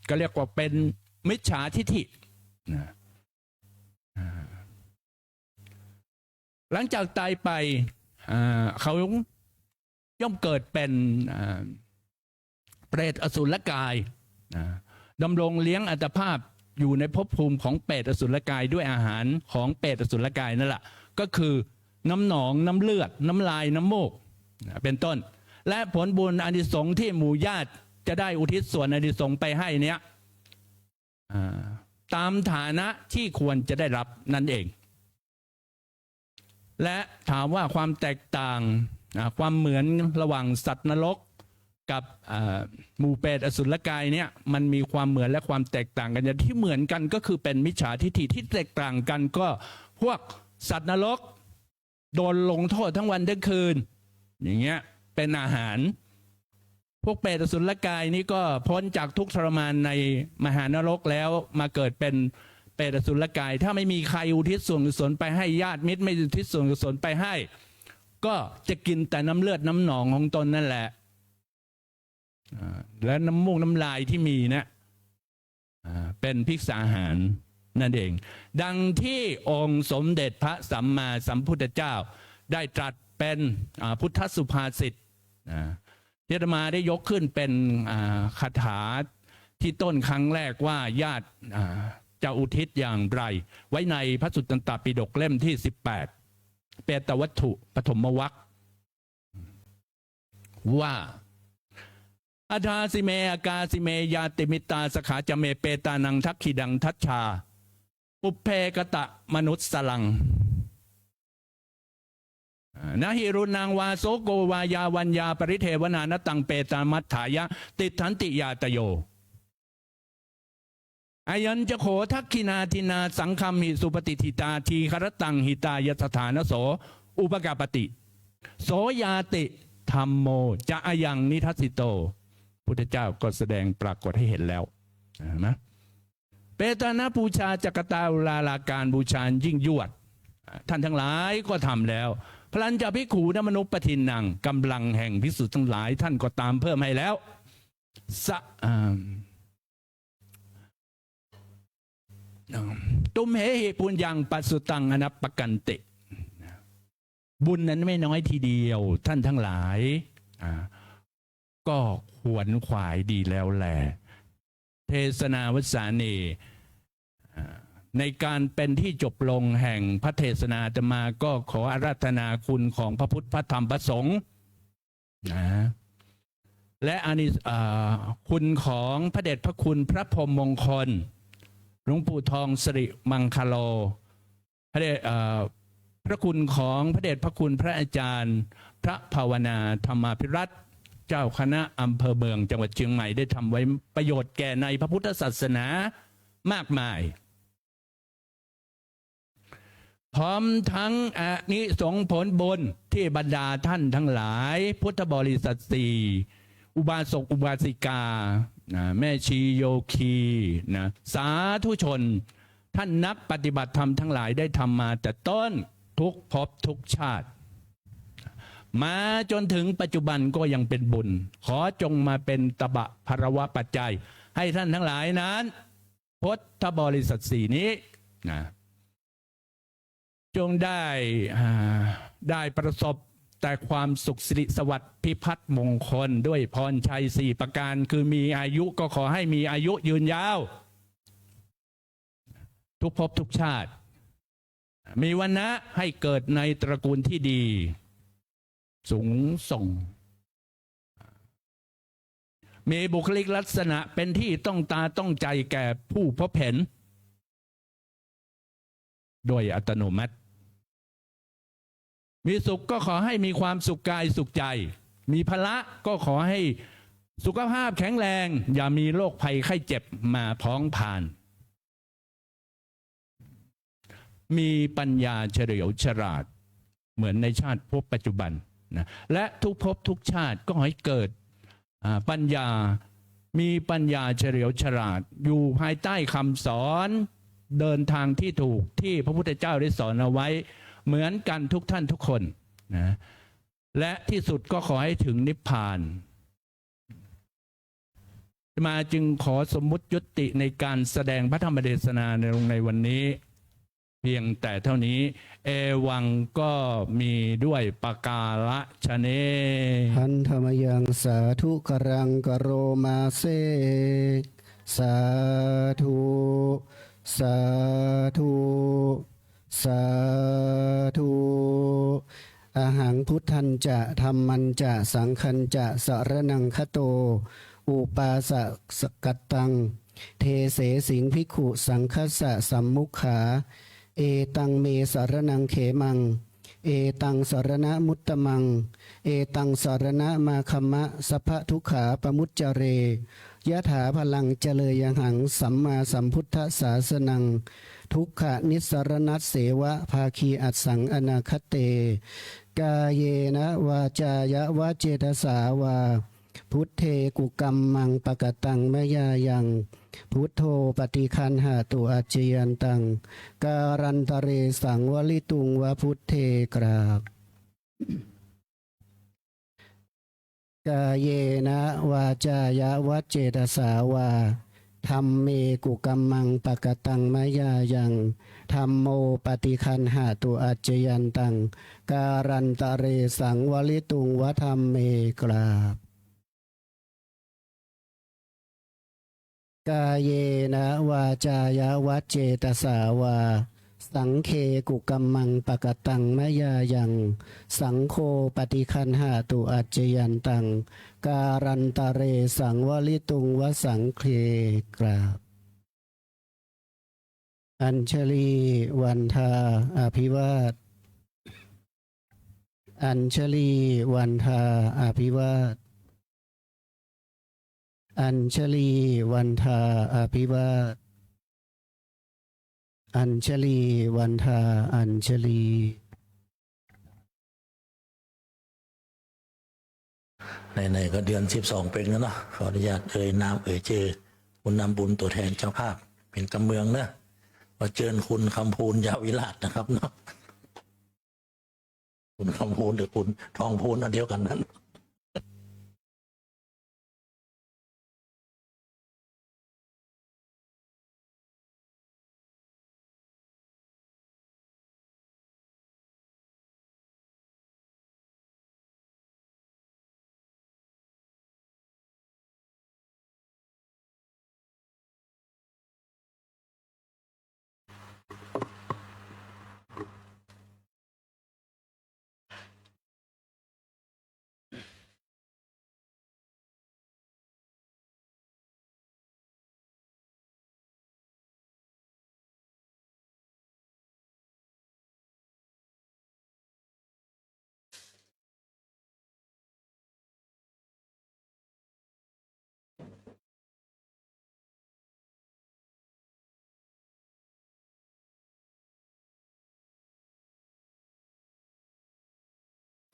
ก็เรียกว่าเป็นมิจฉาทิฏฐิหลังจากตายไปเขาย่อมเกิดเป็นเปรตอสุรกายดำรงเลี้ยงอัตภาพอยู่ในภพภูมิของเปรตอสุรกายด้วยอาหารของเปรตอสุรกายนั่นแหละก็คือน้ำหนองน้ำเลือดน้ำลายน้ำมูกเป็นต้นและผลบุญอานิสงส์ที่หมู่ญาติจะได้อุทิศส่วนอานิสงส์ไปให้เนี้ยตามฐานะที่ควรจะได้รับนั่นเองและถามว่าความแตกต่างความเหมือนระหว่างสัตว์นรกกับหมู่เปรตอสุรกายเนี่ยมันมีความเหมือนและความแตกต่างกันอย่างที่เหมือนกันก็คือเป็นมิจฉาทิฏฐิที่แตกต่างกันก็พวกสัตว์นรกโดนลงโทษทั้งวันทั้งคืนอย่างเงี้ยเป็นอาหารพวกเปรตอสุรกายนี้ก็พ้นจากทุกข์ทรมานในมหานรกแล้วมาเกิดเป็นเปรตอสุรกายถ้าไม่มีใครอุทิศส่วนกุศลไปให้ญาติมิตรไม่อุทิศส่วนกุศลไปให้ก็จะกินแต่น้ำเลือดน้ำหนองของตนนั่นแหละและน้ำมูกน้ำลายที่มีนะเป็นภิกษาอาหารนั่นเองดังที่องค์สมเด็จพระสัมมาสัมพุทธเจ้าได้ตรัสเป็นพุทธสุภาษิตที่อาตมาได้ยกขึ้นเป็นคาถาที่ต้นครั้งแรกว่าญาติจะอุทิศอย่างไรไว้ในพระสุตตันตปิฎกเล่มที่18เปตวัตถุปฐมวรรคว่าอาทาสิเมอากาสิเมยาติมิตาสขาจเมเปตานังทักขิดังทัชชาปุเพกตะมนุษสลังนะหิรุนางวาโสโกวายาวัญญาปริเทวนานตังเปตามัฏฐายะติทันติยาตโยอายัญจะโขทักขินาทินาสังคัมหิสุปฏิทิตาทีครตังหิตายสถานโสอุปกาปติโสยาติธรรมโมจะอายังนิทัสสิโตพุทธเจ้าก็แสดงปรากฏให้เห็นแล้วนะเปตานะบูชาจักตาอุลาลาการบูชายิ่งยวดท่านทั้งหลายก็ทำแล้วพลัญจะภิกขุนมนุปทินังกำลังแห่งภิกษุทั้งหลายท่านก็ตามเพิ่มให้แล้ว ตุมเหหิปุญญังปัสสุตังอนัปปกันติบุญนั้นไม่น้อยทีเดียวท่านทั้งหลายก็ขวนขวายดีแล้วแหละเทศนาวัสานีในการเป็นที่จบลงแห่งพระเทศนาอาตมาก็ขออาราธนาคุณของพระพุทธพระธรรมพระสงฆ์นะและคุณของพระเดชพระคุณพระพรหมมงคลหลวงปู่ทองสิริมังคโลพระคุณของพระเดชพระคุณพระอาจารย์พระภาวนาธรรมาภิรัตน์เจ้าคณะอำเภอเมืองจังหวัดเชียงใหม่ได้ทำไว้ประโยชน์แก่ในพระพุทธศาสนามากมายพร้อมทั้งอานิสงส์ผลบุญที่บรรดาท่านทั้งหลายพุทธบริษัทสี่อุบาสกอุบาสิกาแม่ชีโยคีสาธุชนท่านนักปฏิบัติธรรมทั้งหลายได้ทำมาแต่ต้นทุกภพทุกชาติมาจนถึงปัจจุบันก็ยังเป็นบุญขอจงมาเป็นตบะภรวะปัจจัยให้ท่านทั้งหลายนั้นพุทธบริษัทสี่นี้จงได้ประสบแต่ความสุขสิริสวัสดิ์พิพัฒน์มงคลด้วยพรชัย4ประการคือมีอายุก็ขอให้มีอายุยืนยาวทุกภพทุกชาติมีวรรณะให้เกิดในตระกูลที่ดีสูงส่งมีบุคลิกลักษณะเป็นที่ต้องตาต้องใจแก่ผู้พบเห็นโดยอัตโนมัติมีสุขก็ขอให้มีความสุขกายสุขใจมีพละก็ขอให้สุขภาพแข็งแรงอย่ามีโรคภัยไข้เจ็บมาพ้องผ่านมีปัญญาเฉลียวฉลาดเหมือนในชาติภพปัจจุบันนะและทุกภพทุกชาติก็ให้เกิดปัญญามีปัญญาเฉลียวฉลาดอยู่ภายใต้คำสอนเดินทางที่ถูกที่พระพุทธเจ้าได้สอนเอาไว้เหมือนกันทุกท่านทุกคนนะและที่สุดก็ขอให้ถึงนิพพานมาจึงขอสมมุติยุติในการแสดงพระธรรมเทศนาในวันนี้เพียงแต่เท่านี้เอวังก็มีด้วยปกาละชะเนหันธรรมยังสาธุกรังกโรมาเซสาธุสาธุสาธุอาหังพุทธันจะธรรมันจะสังคันจะสรนังคโตอุปาสกัตตังเทเสสิงภิกขุสังคัสสะสัมมุขาเอตังเมสรนังเขมังเอตังสรณะมุตตมังเอตังสรณะมาคัมมะสัพพทุกขาปมุจจเรยะถาพลังเจเลยยังหังสัมมาสัมพุทธศาสนังทุกขนิสรณัสเสวะภาคีอัสสังอนาคเตกาเยนะวาจายะวะเจตสาวาพุทเทกุกัมมังปะกตังมยายังพุทโธปฏิคันหาตุอาจยันตังการันตเรสังวลิตุงวะพุทเทกราบกาเยนะวาจายะวะเจตสาวาธัมเมกุกัมมังปะกตังมยายังธัมโมปฏิคันหาตุอาจยันตังการันตเรสังวลิตุงวะธัมเมกราบกาเยนะวาจายะวะเจตสาวาสังเคกุกัมมังปะกตังมยายังสังโฆปฏิคันหาตุอาจยันตังการันตเรสังวลิตุงวสังเคกราบอัญชลีวันทาอภิวาทอัญชลีวันทาอภิวาทอัญชลีวันทาอภิวาทอัญชลีวันทาอัญชลีในก็เดือน12เป็นแล้วเนาะขออนุญาตนามเจอคุณนำบุญตัวแทนเจ้าภาพเป็นกำเมืองนะมาเชิญคุณคำพูนยาวิราชนะครับเนาะคุณคำพูนหรือคุณทองพูนอันเดียวกันนั้น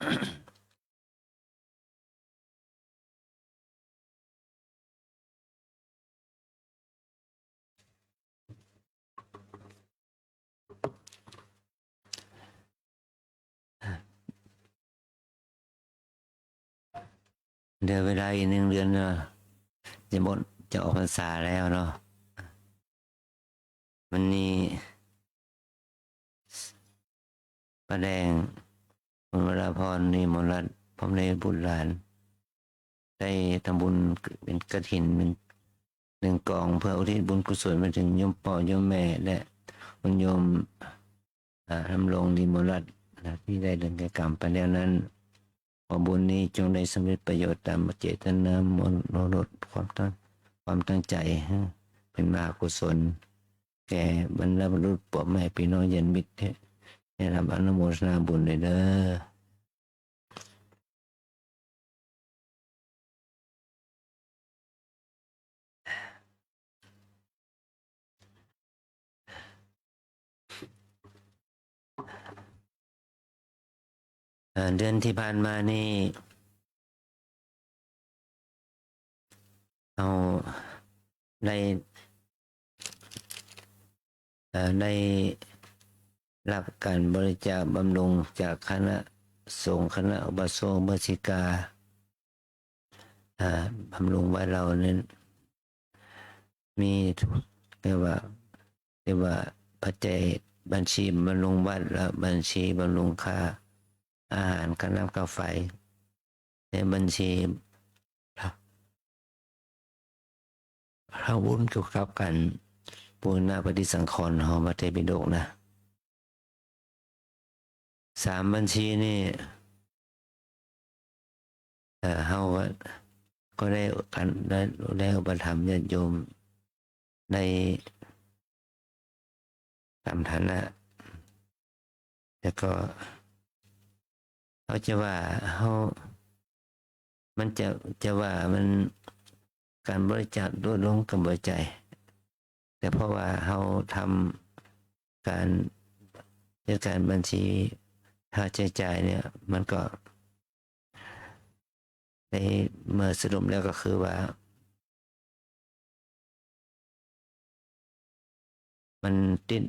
เดือนเวลาอีก1 เดือนเนาะจะหมดจะออกพรรษาแล้วเนาะวันนี้ป้าแดงคุณวราพรนี่มนต์รัตน์พร้อมในบุตรหลาน ได้ทำบุญเป็นกฐินเป็น1 กองเพื่ออุทิศบุญกุศลไปถึงโยมพ่อโยมแม่และคุณโยมทำรงนิมนต์รัตน์ที่ได้เดินแก่กรรมไปแล้วนั้นขอบุญนี้จงได้สำเร็จประโยชน์ตามเจตนามนลดความตั้งใจเป็นมหากุศล แก่บรรพบุรุษพ่อแม่พี่น้องญาติมิตรได้รับอนุโมทนาบุญเลยเด้อเดือนที่ผ่านมานี่เอาได้รับการบริจาคบำรุงจากคณะสงฆ์คณะอุบาสกอุบาสิกาบำรุงวัดเรานั้นมีเรียกว่าปัจจัยบัญชีบำรุงวัดและบัญชีบำรุงค่าอาหารค่าน้ำค่าไฟในบัญชีพระวุฒิเกี่ยวกับการบูรณะปฏิสังขรณ์ของพระไตรปิฎกนะ3 บัญชีนี่เฮาก็ได้อุปถัมภ์ญาติโยมในตามฐานะแล้วก็เขาจะว่ามันจะว่ามันการบริจาคด้วยลงกับบริจาคแต่เพราะว่าเขาทำการจัดการบัญชีค่าใช้จ่ายเนี่ยมันก็ในเมื่อสรุปแล้วก็คือว่ามันติด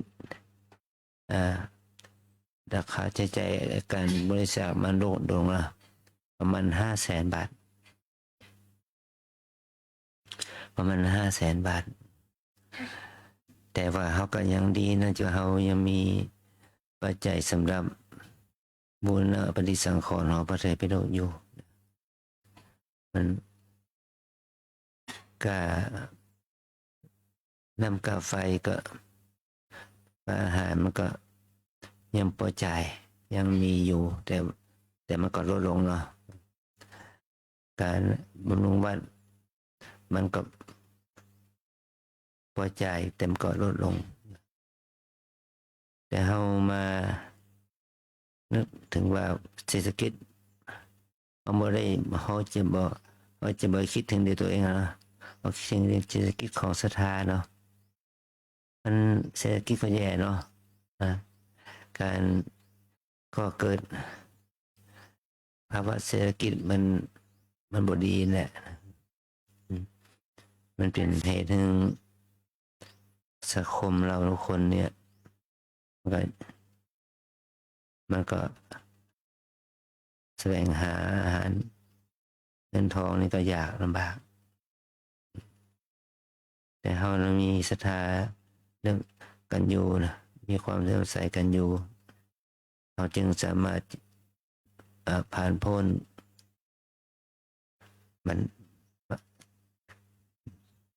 ราคาใช้จ่ายการบริจาคมันลงละประมาณ500,000 บาทบาท แต่ว่าเขาก็ยังดีนะที่เขายังมีปัจจัยสำหรับบูรณะปฏิสังขรณ์ของพระไตรปิฎกอยู่มันก็น้ำกาไฟก็อาหารมันก็ยังพอจ่ายยังมีอยู่แต่มันก็ลดลงเนาะการบำรุงวัดมันก็พอจ่ายแต่มันก็ลดลงแต่เฮามานึกถึงว่าเศรษฐกิจเขาจะบ่คิดถึงตัวเองนะเอาคิดถึงเศรษฐกิจของศรัทธาเนาะมันเศรษฐกิจก็แย่เนาะการก็เกิดภาวะเศรษฐกิจมันบ่ดีแหละมันเป็นเหตุให้สังคมเราทุกคนเนี่ยมันก็แสวงหาอาหารเงินทองนี่ก็ยากลำบากแต่เรามีศรัทธาเรื่องกันอยู่นะมีความเลื่อมใสกันอยู่เราจึงสามารถผ่านพ้นมัน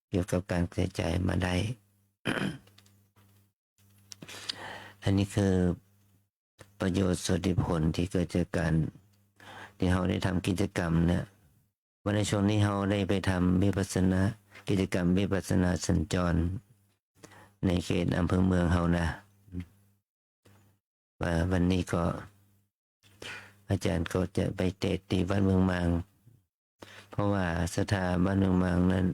เกี่ยวกับการใช้จ่ายมาได้ อันนี้คือประโยชน์ส่วนผลที่เกิดจากการที่เราได้ทำกิจกรรมเนี่ยวันในช่วงนี้เราได้ไปทำวิปัสสนากิจกรรมวิปัสสนาสัญจรในเขตอำเภอเมืองเรานะวันนี้ก็อาจารย์ก็จะไปเทศน์ที่วัดเมืองมังเพราะว่าสถาบันเมืองมังนั้น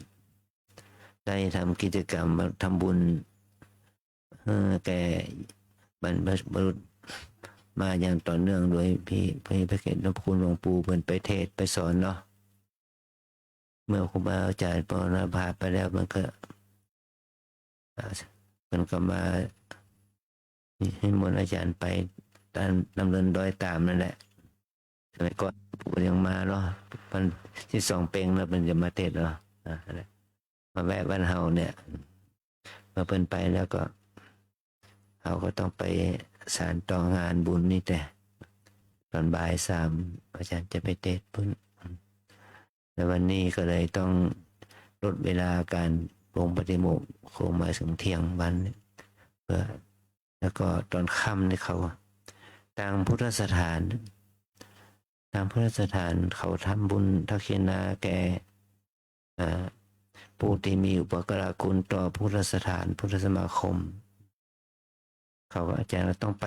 ได้ทำกิจกรรมทำบุญแก่บรรพบุรุษ มาอย่างต่อเนื่องโดยพี่พระเกศหลวงคุณหลวงปู่เพิ่นไปเทศน์ไปสอนเนาะเมื่อครูบาอาจารย์ปรณภาพไปแล้วมันก็มาให้มนต์อาจารย์ไปตามดำเนินดอยตามนั่นแหละสมัยก่อนปู่ยังมาเนาะมันที่สองเปงแล้วมันจะมาเทศน์เนาะมาแวะบ้านเฮาเนี่ยมาเพิ่นไปแล้วก็เขาก็ต้องไปสานต่องานบุญนี่แต่ตอนบ่ายสามอาจารย์จะไปเทศน์พุ่นแล้ววันนี้ก็เลยต้องลดเวลาการลงปฏิโมกข์คงมาถึงเที่ยงวันเพื่อแล้วก็ตอนค่ำนี่เขาทางพุทธสถานเขาทำบุญทักษิณาแก่ผู้ที่มีอุปการะคุณต่อพุทธสถานพุทธสมาคมเขาอาจารย์ต้องไป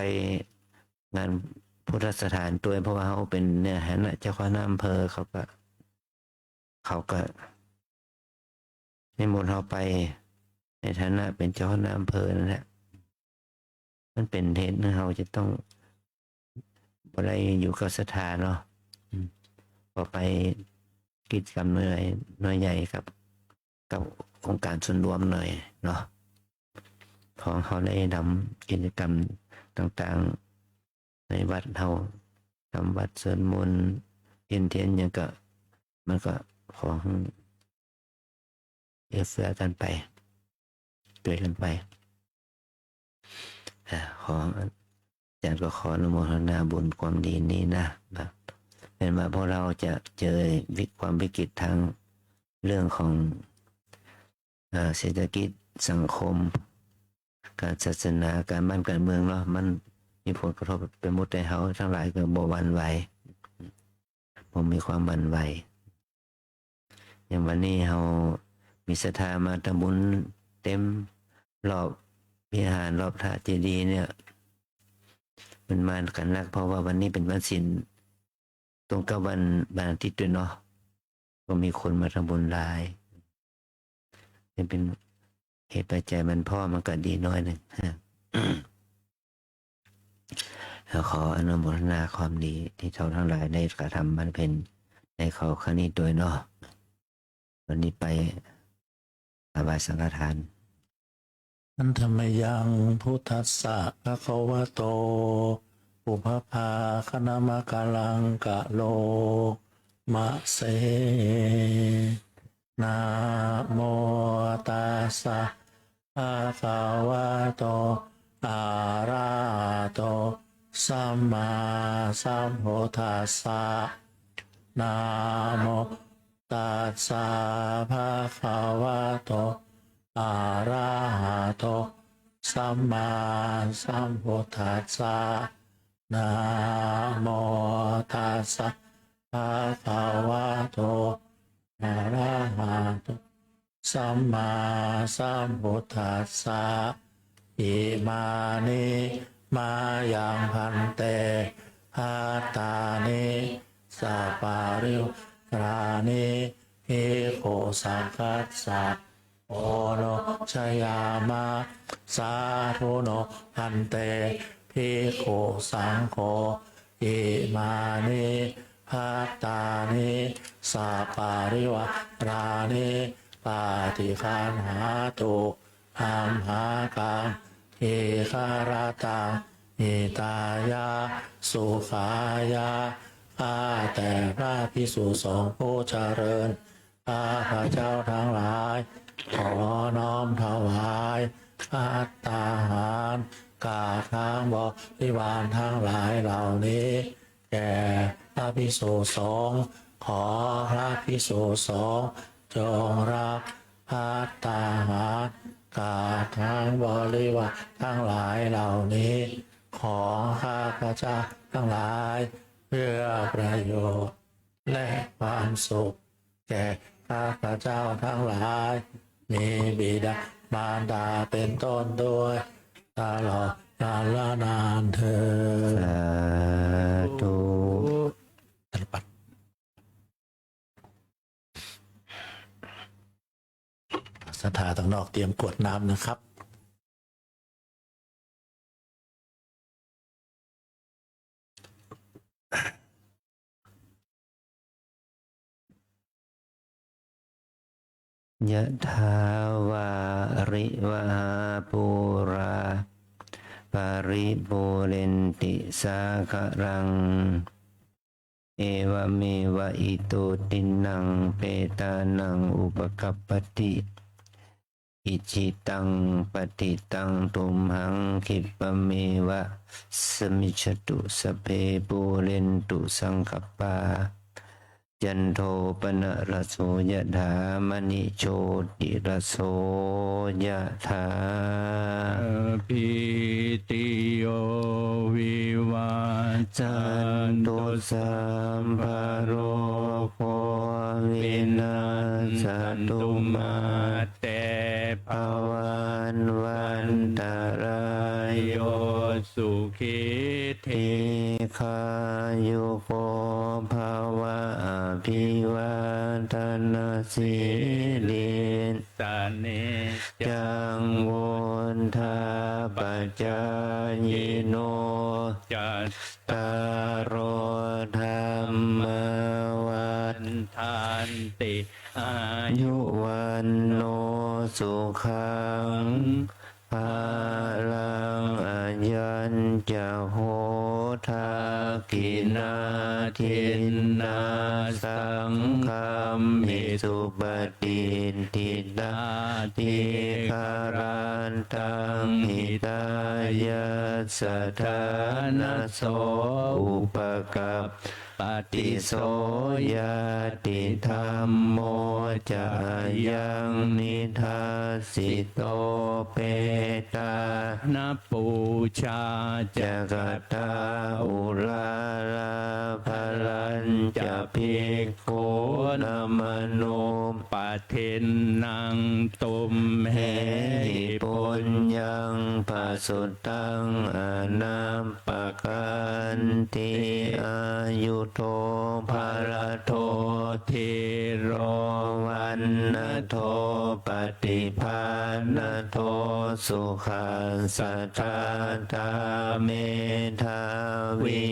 งานพุทธสถานตัวเพราะว่าเขาเป็นเนี่ยฐานะเจ้าคณะอำเภอเขาก็นิมนต์เขาไปในฐานะเป็นเจ้าคณะอำเภอนั่นแหละมันเป็นเหตุที่เราจะต้องบ่ได้อยู่กับสถานเนาะพอไปกิจกรรมหน่วยใหญ่กับองค์การส่วนรวมหน่อยเนาะของเขาได้ทำกิจกรรมต่างๆในวัดเราทำวัดสวดมนต์เทียนอย่างก็มันก็ของเอื้อกันไปช่วยกันไปของอาจารย์ก็ขออนุโมทนาบุญความดีนี้นะเป็นว่าพวกเราจะเจอความวิกฤตทางเรื่องของเศรษฐกิจสังคมการศาสนาการบ้านการเมืองเนาะมันมีผลกระทบไปหมดในเขาทั้งหลายก็บ่หวั่นไหวผมมีความหวั่นไหวอย่างวันนี้เรามีศรัทธามาทำบุญเต็มรอบวิหารรอบพระเจดีย์เนี่ยมันมากันนักเพราะว่าวันนี้เป็นวันศีลตรงกับวันอาทิตย์ด้วยเนาะก็มีคนมาทำบุญหลายเป็นเหตุปัจจัยมันพ่อมันก็ดีน้อยหนึ่งขออนุโมทนาความดีที่เราทั้งหลายได้กระทำบำเพ็ญในเขาครั้งนี้โดยเนาะวันนี้ไปอาบายสังฆทาน อันธรรมยังพุทธัสสะภะคะวะโตปุพพาคณมะกะลังกะโลมะเสนะโมตัสสะภะคะวะโตอะระหะโตสัมมาสัมพุทธัสสะนะโมตัสสะภะคะวะโตอะระหะโตสัมมาสัมพุทธัสสะนะโมตัสสะภะคะวะโตอะระหะโตสัมมาสัมพุทธัสสะอิมานิมายังพันเตภัตตานิสัปปะริวรานิภิกขุสังคัสสะโอโนชยามะสาธุโนพันเตภิกขุสังโฆอิมานิภัตตานิสัปปะริวรานิปาติคันหาตุอัมหากังอิคารตังอิตายาสุขายาข้าแต่พระภิกษุสงฆ์ผู้เจริญข้าพระเจ้าทั้งหลายขอน้อมถวายภัตตาหารกาทางบริวารทั้งหลายเหล่านี้แก่พระภิกษุสงฆ์ขอพระภิกษุสงฆ์จงรับภัตตาหารกาทางบริวารทั้งหลายเหล่านี้ของข้าพเจ้าทั้งหลายเพื่อประโยชน์และความสุขแก่ข้าพเจ้าทั้งหลายมีบิดามารดาเป็นต้นด้วยตลอดกาลนานเธอญ สาธุ ตลปัดศรัทธาต่างนอกเตรียมกรวดน้ำนะครับ ยะถาวาริวหาปูราปาริปูเรนติสาคารังเอวเมวะอิโตตินังเปตานังอุปกัปปติอิจิตังปฏิตังตุมหังคิปะเมวะสมิจฉตุสพเพปูเรนตุสังคปาจันโทปนะระโสยถามณิโชติระโสยถา พิติโยวิวัจ จั จั น น ตุ ตุ สัมภโรโควินาศตุมา เต ภวันวันตรายโย สุขิเท ทิคายุโกภาวะอภิวัตนาสิริน สเนจ จังวุนทาปัจจายโน จัต ตารโอธรรมวัฏ ทันติอา ยุ ยุ วันโนสุขังภาลังอายัญจะโหทากินาทินนาสังฆมมิสุปฏิทิตาทิคารันตังหิตายาสถานะโสอุปกัปปติโสยติธรรมโมจะยังนิทัสสิโตเปตา นาปูชา จะ จะ กตาอุลาลาภลัญจะภิกขุนมโน ปะเทนนังตุมเห เหหิปุญญังปัสสุตังอนัมปะกันติอายุโทภาลโท เทโร วันนะโทปฏิภาณโทสุขังสัทธาธาเมธาวี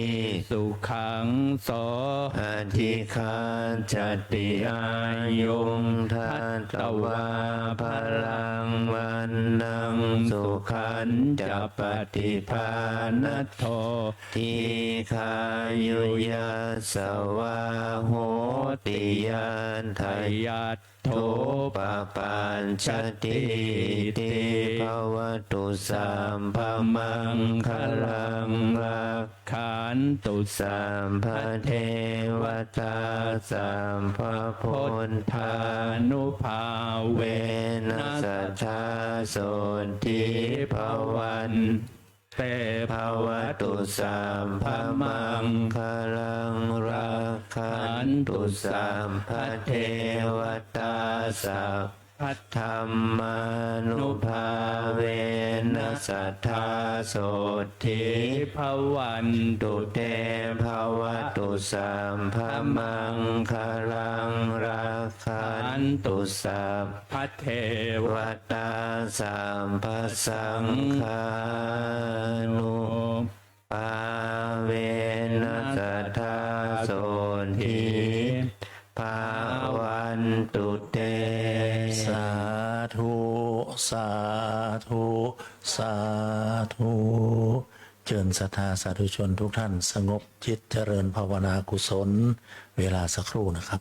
สุขังโส อธิคาจติอายุงทัตตวาพลังวันนังสุขันจะปฏิภาณโททีคายุยัสสวาโหติยันท ท ย ยัตโท โทปปัญชติติภวตุสัมภมังคลังรัก ขันตุ สัมภเทวตาสัมภพ พุท ล ธานุภาเว เว นั นั ส สทธาโสติภวัน เต ภวตุสัมภมังคลังรักขันตุสัมภเทวตาสัพ พัท ธรรมานุภาเวนัสทธาโสติ ภวันตุ ตุเตภวตุสัมภมังคลังรักขันตุสัพ พัทเทว วัตตาสัมภสังฆานุปาเวนัสทธาโสติภาวันตุเต สาธุสาธุสาธุเชิญศรัทธาสาธุชนทุกท่านสงบจิตเจริญภาวนากุศล เวลาสักครู่นะครับ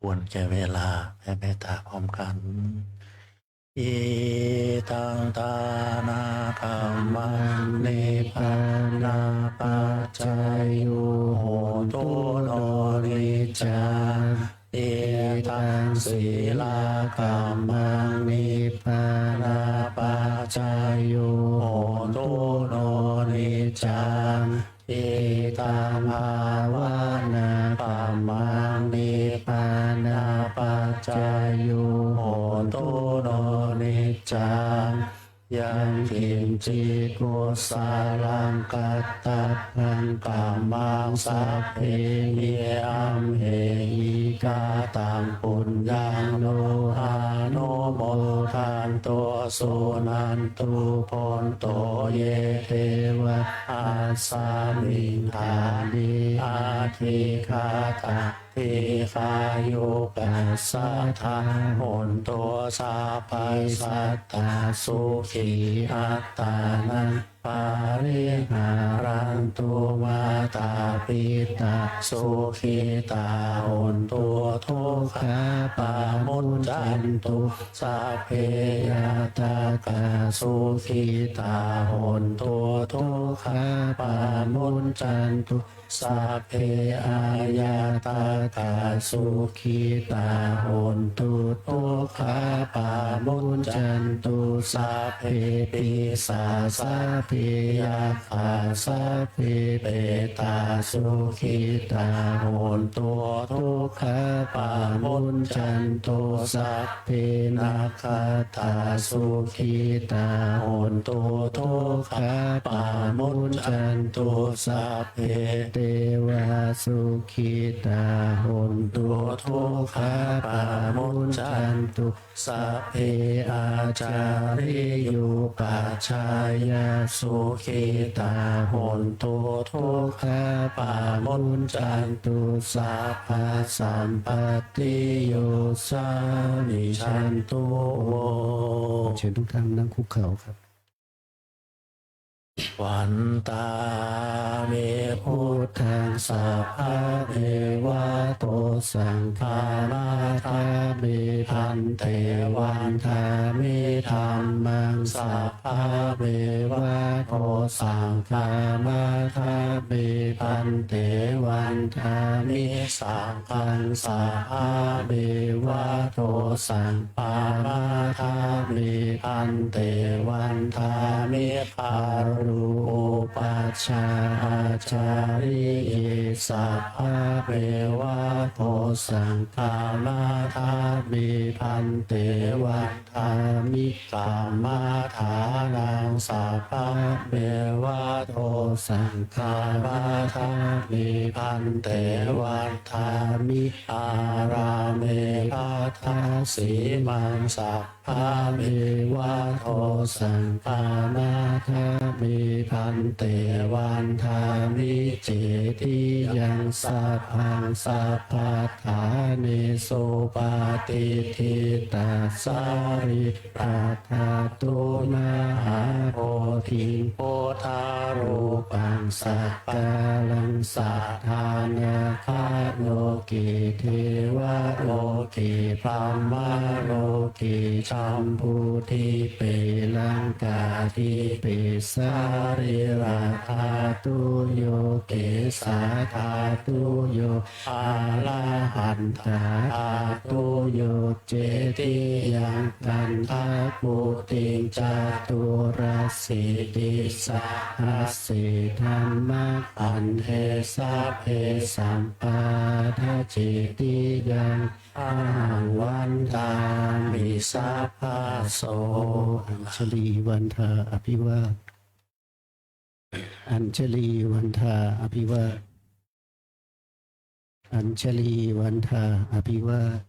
ควรแก่เวลาแผ่เมตตาพร้อมกัน อิตังตานาคัมมังนิพพานาปัจจายโยโหตุโนริจาอิตังศีลาคัมมังนิพพานาปัจจายโยโหตุ ภาวนาปัมมังนิพพานาปัจจายโยโหตุโนนิจจังยังกินจิกุสาลังกัตตะพังกัมมังสัพเพเยอัมเหหิกาตังปุญญังโนหาโนโมทันตัวสุนันตุพนโตเยเทวะอาสามิงหานิอาทิคาตาทิคายุปัสสัทธาหนตัวสาภัยสัตตาสุขีอัตตานังปาริหารันตุมาตาปิตาสุขีตาหนตัวทุกขาปามุจจันตุสัพเพยตากาสุขีตาหนตัวทุกขาปามุจจันตุสัพเพอายาตากาสุขีตาหนตุทุกขาปามุจจันตุสัพเพปิสาสัพเพยาคาสัพเพเปตาสุขีตาหนตัวทุกขาปามุจจันตุสัพเพนาคาตาสุขีตาหนตัวทุกขาปามุจจันตุสัพเพเทวาสุขีตาหนตัวทุกขาปามุจจันตุสัพเพอาจาริยุปัชฌายาสุขีตาหนตัวทุกขาปามุจจันตุสัพพะสัมปติโยสานิชันตุโวเชิญทุกท่านนั่งคุกเข่าครับ วันตาเมพุทธังสัพพะเทวะโตสังฆานาคาเมพันเตวันทามิธัมมังสัพพะเทวะโตสังฆานาคาเมพันเตวันทามิสังฆังสัพพะเทวะโตสังฆานาคาเมพันเตวันทามิภารุอุปัชฌาอาจาริเยสัพพะเทวะโตสังฆานาคาเมพันเตวันทามิกัมมาฐานังสัพพะเทวะโตสังฆานาคาเมพันเตวันทามิอาราเมพัทธาสีมังสัพพะเทวะโตสังฆานาคาเมพันเตวันทามิเจติยังสัพพังสัพพะทาเนโสปาติทิตาสาริปัฏฐาตุมหาโพธิโพธารูปังสักกาลังสัทธานาคาโลกิเทวะโลกิพรหมโลกิชัมพูทิเปลังกาทิเปสาริราธาตุโยเกสาธาตุโยอาลาหันตาธาตุโยเจติยังกันทาปุติงจาตุราสิติสาหัสสิธรรมะอันเทสะเพสัมปาทาจิติยังอาวันตามิสัพพะโสอัญชลีวันทาอภิวาทอัญชลีวันทาอภิวาทอัญชลีวันทาอภิวาท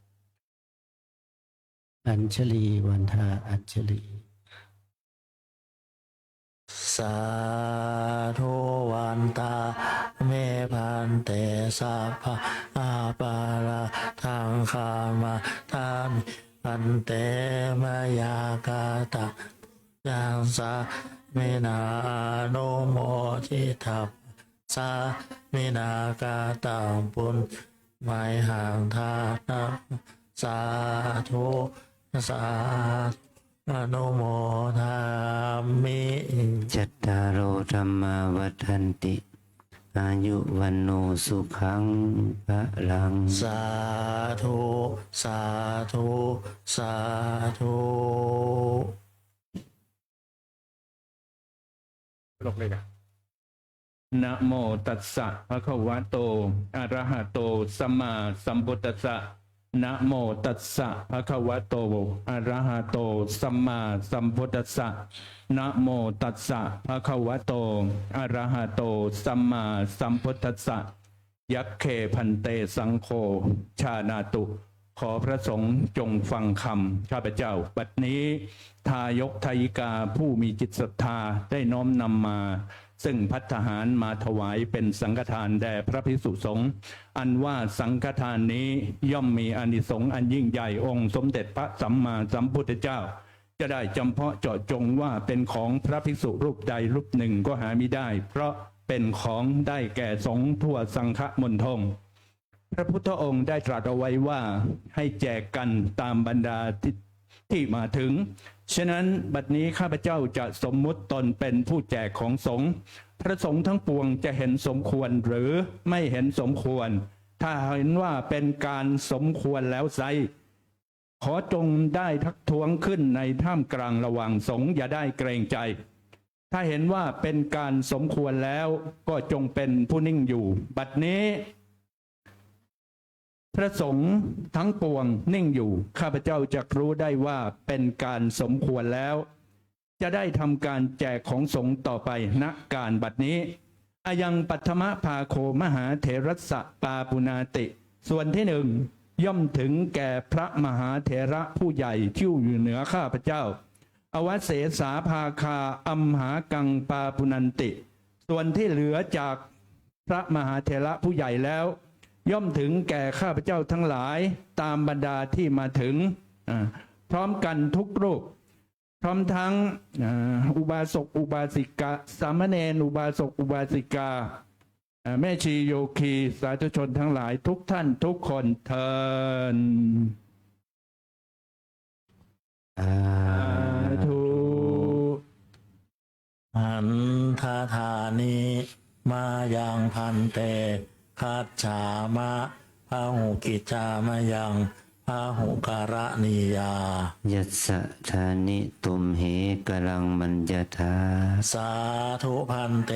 อัญชลีวันทาอัญชลีสาธุวันตาเมพันเตสัพพะอาปาราทังคามาทามิพันเตมายากาตะยังสามินาโนโมทิทัพสามินากาตังปุญไมหังทานะสาธุสาธุอนุโมทามิ จัตตารโอธรรมาวัฏันติอายุวันโนสุขังพลัง สาธุสาธุสาธุ ลกเลยนะ นะโมตัสสะภะคะวะโตอะระหะโตสัมมาสัมพุทธัสสะนะโมตัสสะภะคะวะโตอะระหะโตสัมมาสัมพุทธัสสะนะโมตัสสะภะคะวะโตอะระหะโตสัมมาสัมพุทธัสสะยัคเคพันเตสังโฆชานาตุ ขอพระสงฆ์จงฟังคำข้าพเจ้าบัดนี้ทายกทายิกาผู้มีจิตศรัทธาได้น้อมนำมา ซึ่งภัตตาหารมาถวายเป็นสังฆทานแด่พระภิกษุสงฆ์อันว่าสังฆทานนี้ย่อมมีอานิสงส์อันยิ่งใหญ่องค์สมเด็จพระสัมมาสัมพุทธเจ้า จะได้จำเพาะเจาะจงว่าเป็นของพระภิกษุรูปใดรูปหนึ่งก็หามิได้ เพราะเป็นของได้แก่สงฆ์ทั่วสังฆมณฑลพระพุทธองค์ได้ตรัสเอาไว้ว่าให้แจกกันตามบรรดาที่มาถึงฉะนั้นบัดนี้ข้าพเจ้าจะสมมุติตนเป็นผู้แจกของสงฆ์พระสงฆ์ทั้งปวงจะเห็นสมควรหรือไม่เห็นสมควร ถ้าเห็นว่าเป็นการสมควรแล้วไซขอจงได้ทักท้วงขึ้นในท่ามกลางระหว่างสงฆ์อย่าได้เกรงใจ ถ้าเห็นว่าเป็นการสมควรแล้วก็จงเป็นผู้นิ่งอยู่บัดนี้พระสงฆ์ทั้งปวงนิ่งอยู่ข้าพเจ้าจะรู้ได้ว่าเป็นการสมควรแล้ว จะได้ทำการแจกของสงฆ์ต่อไปณการบัดนี้อายังปัทมภาโคมหาเถรสะปาปุนาติส่วนที่หนึ่งย่อมถึงแก่พระมหาเถระผู้ใหญ่ที่อยู่เหนือข้าพเจ้าอวเสสาภาคาอัมหากังปาปุนันติส่วนที่เหลือจากพระมหาเถระผู้ใหญ่แล้วย่อมถึงแก่ข้าพเจ้าทั้งหลายตามบรรดาที่มาถึงพร้อมกันทุกรูปพร้อมทั้งอุบาสกอุบาสิกาสามเณรอุบาสกอุบาสิกาแม่ชีโยคีสาธุชนทั้งหลายทุกท่านทุกคนเทินสาธุ อันทาธานิมายังพันเตคัจฉามะพาหุกิจจามะยังพาหุการะนียา ยัสสะทานิตุมเหกลังมัญญทา สาธุพันเต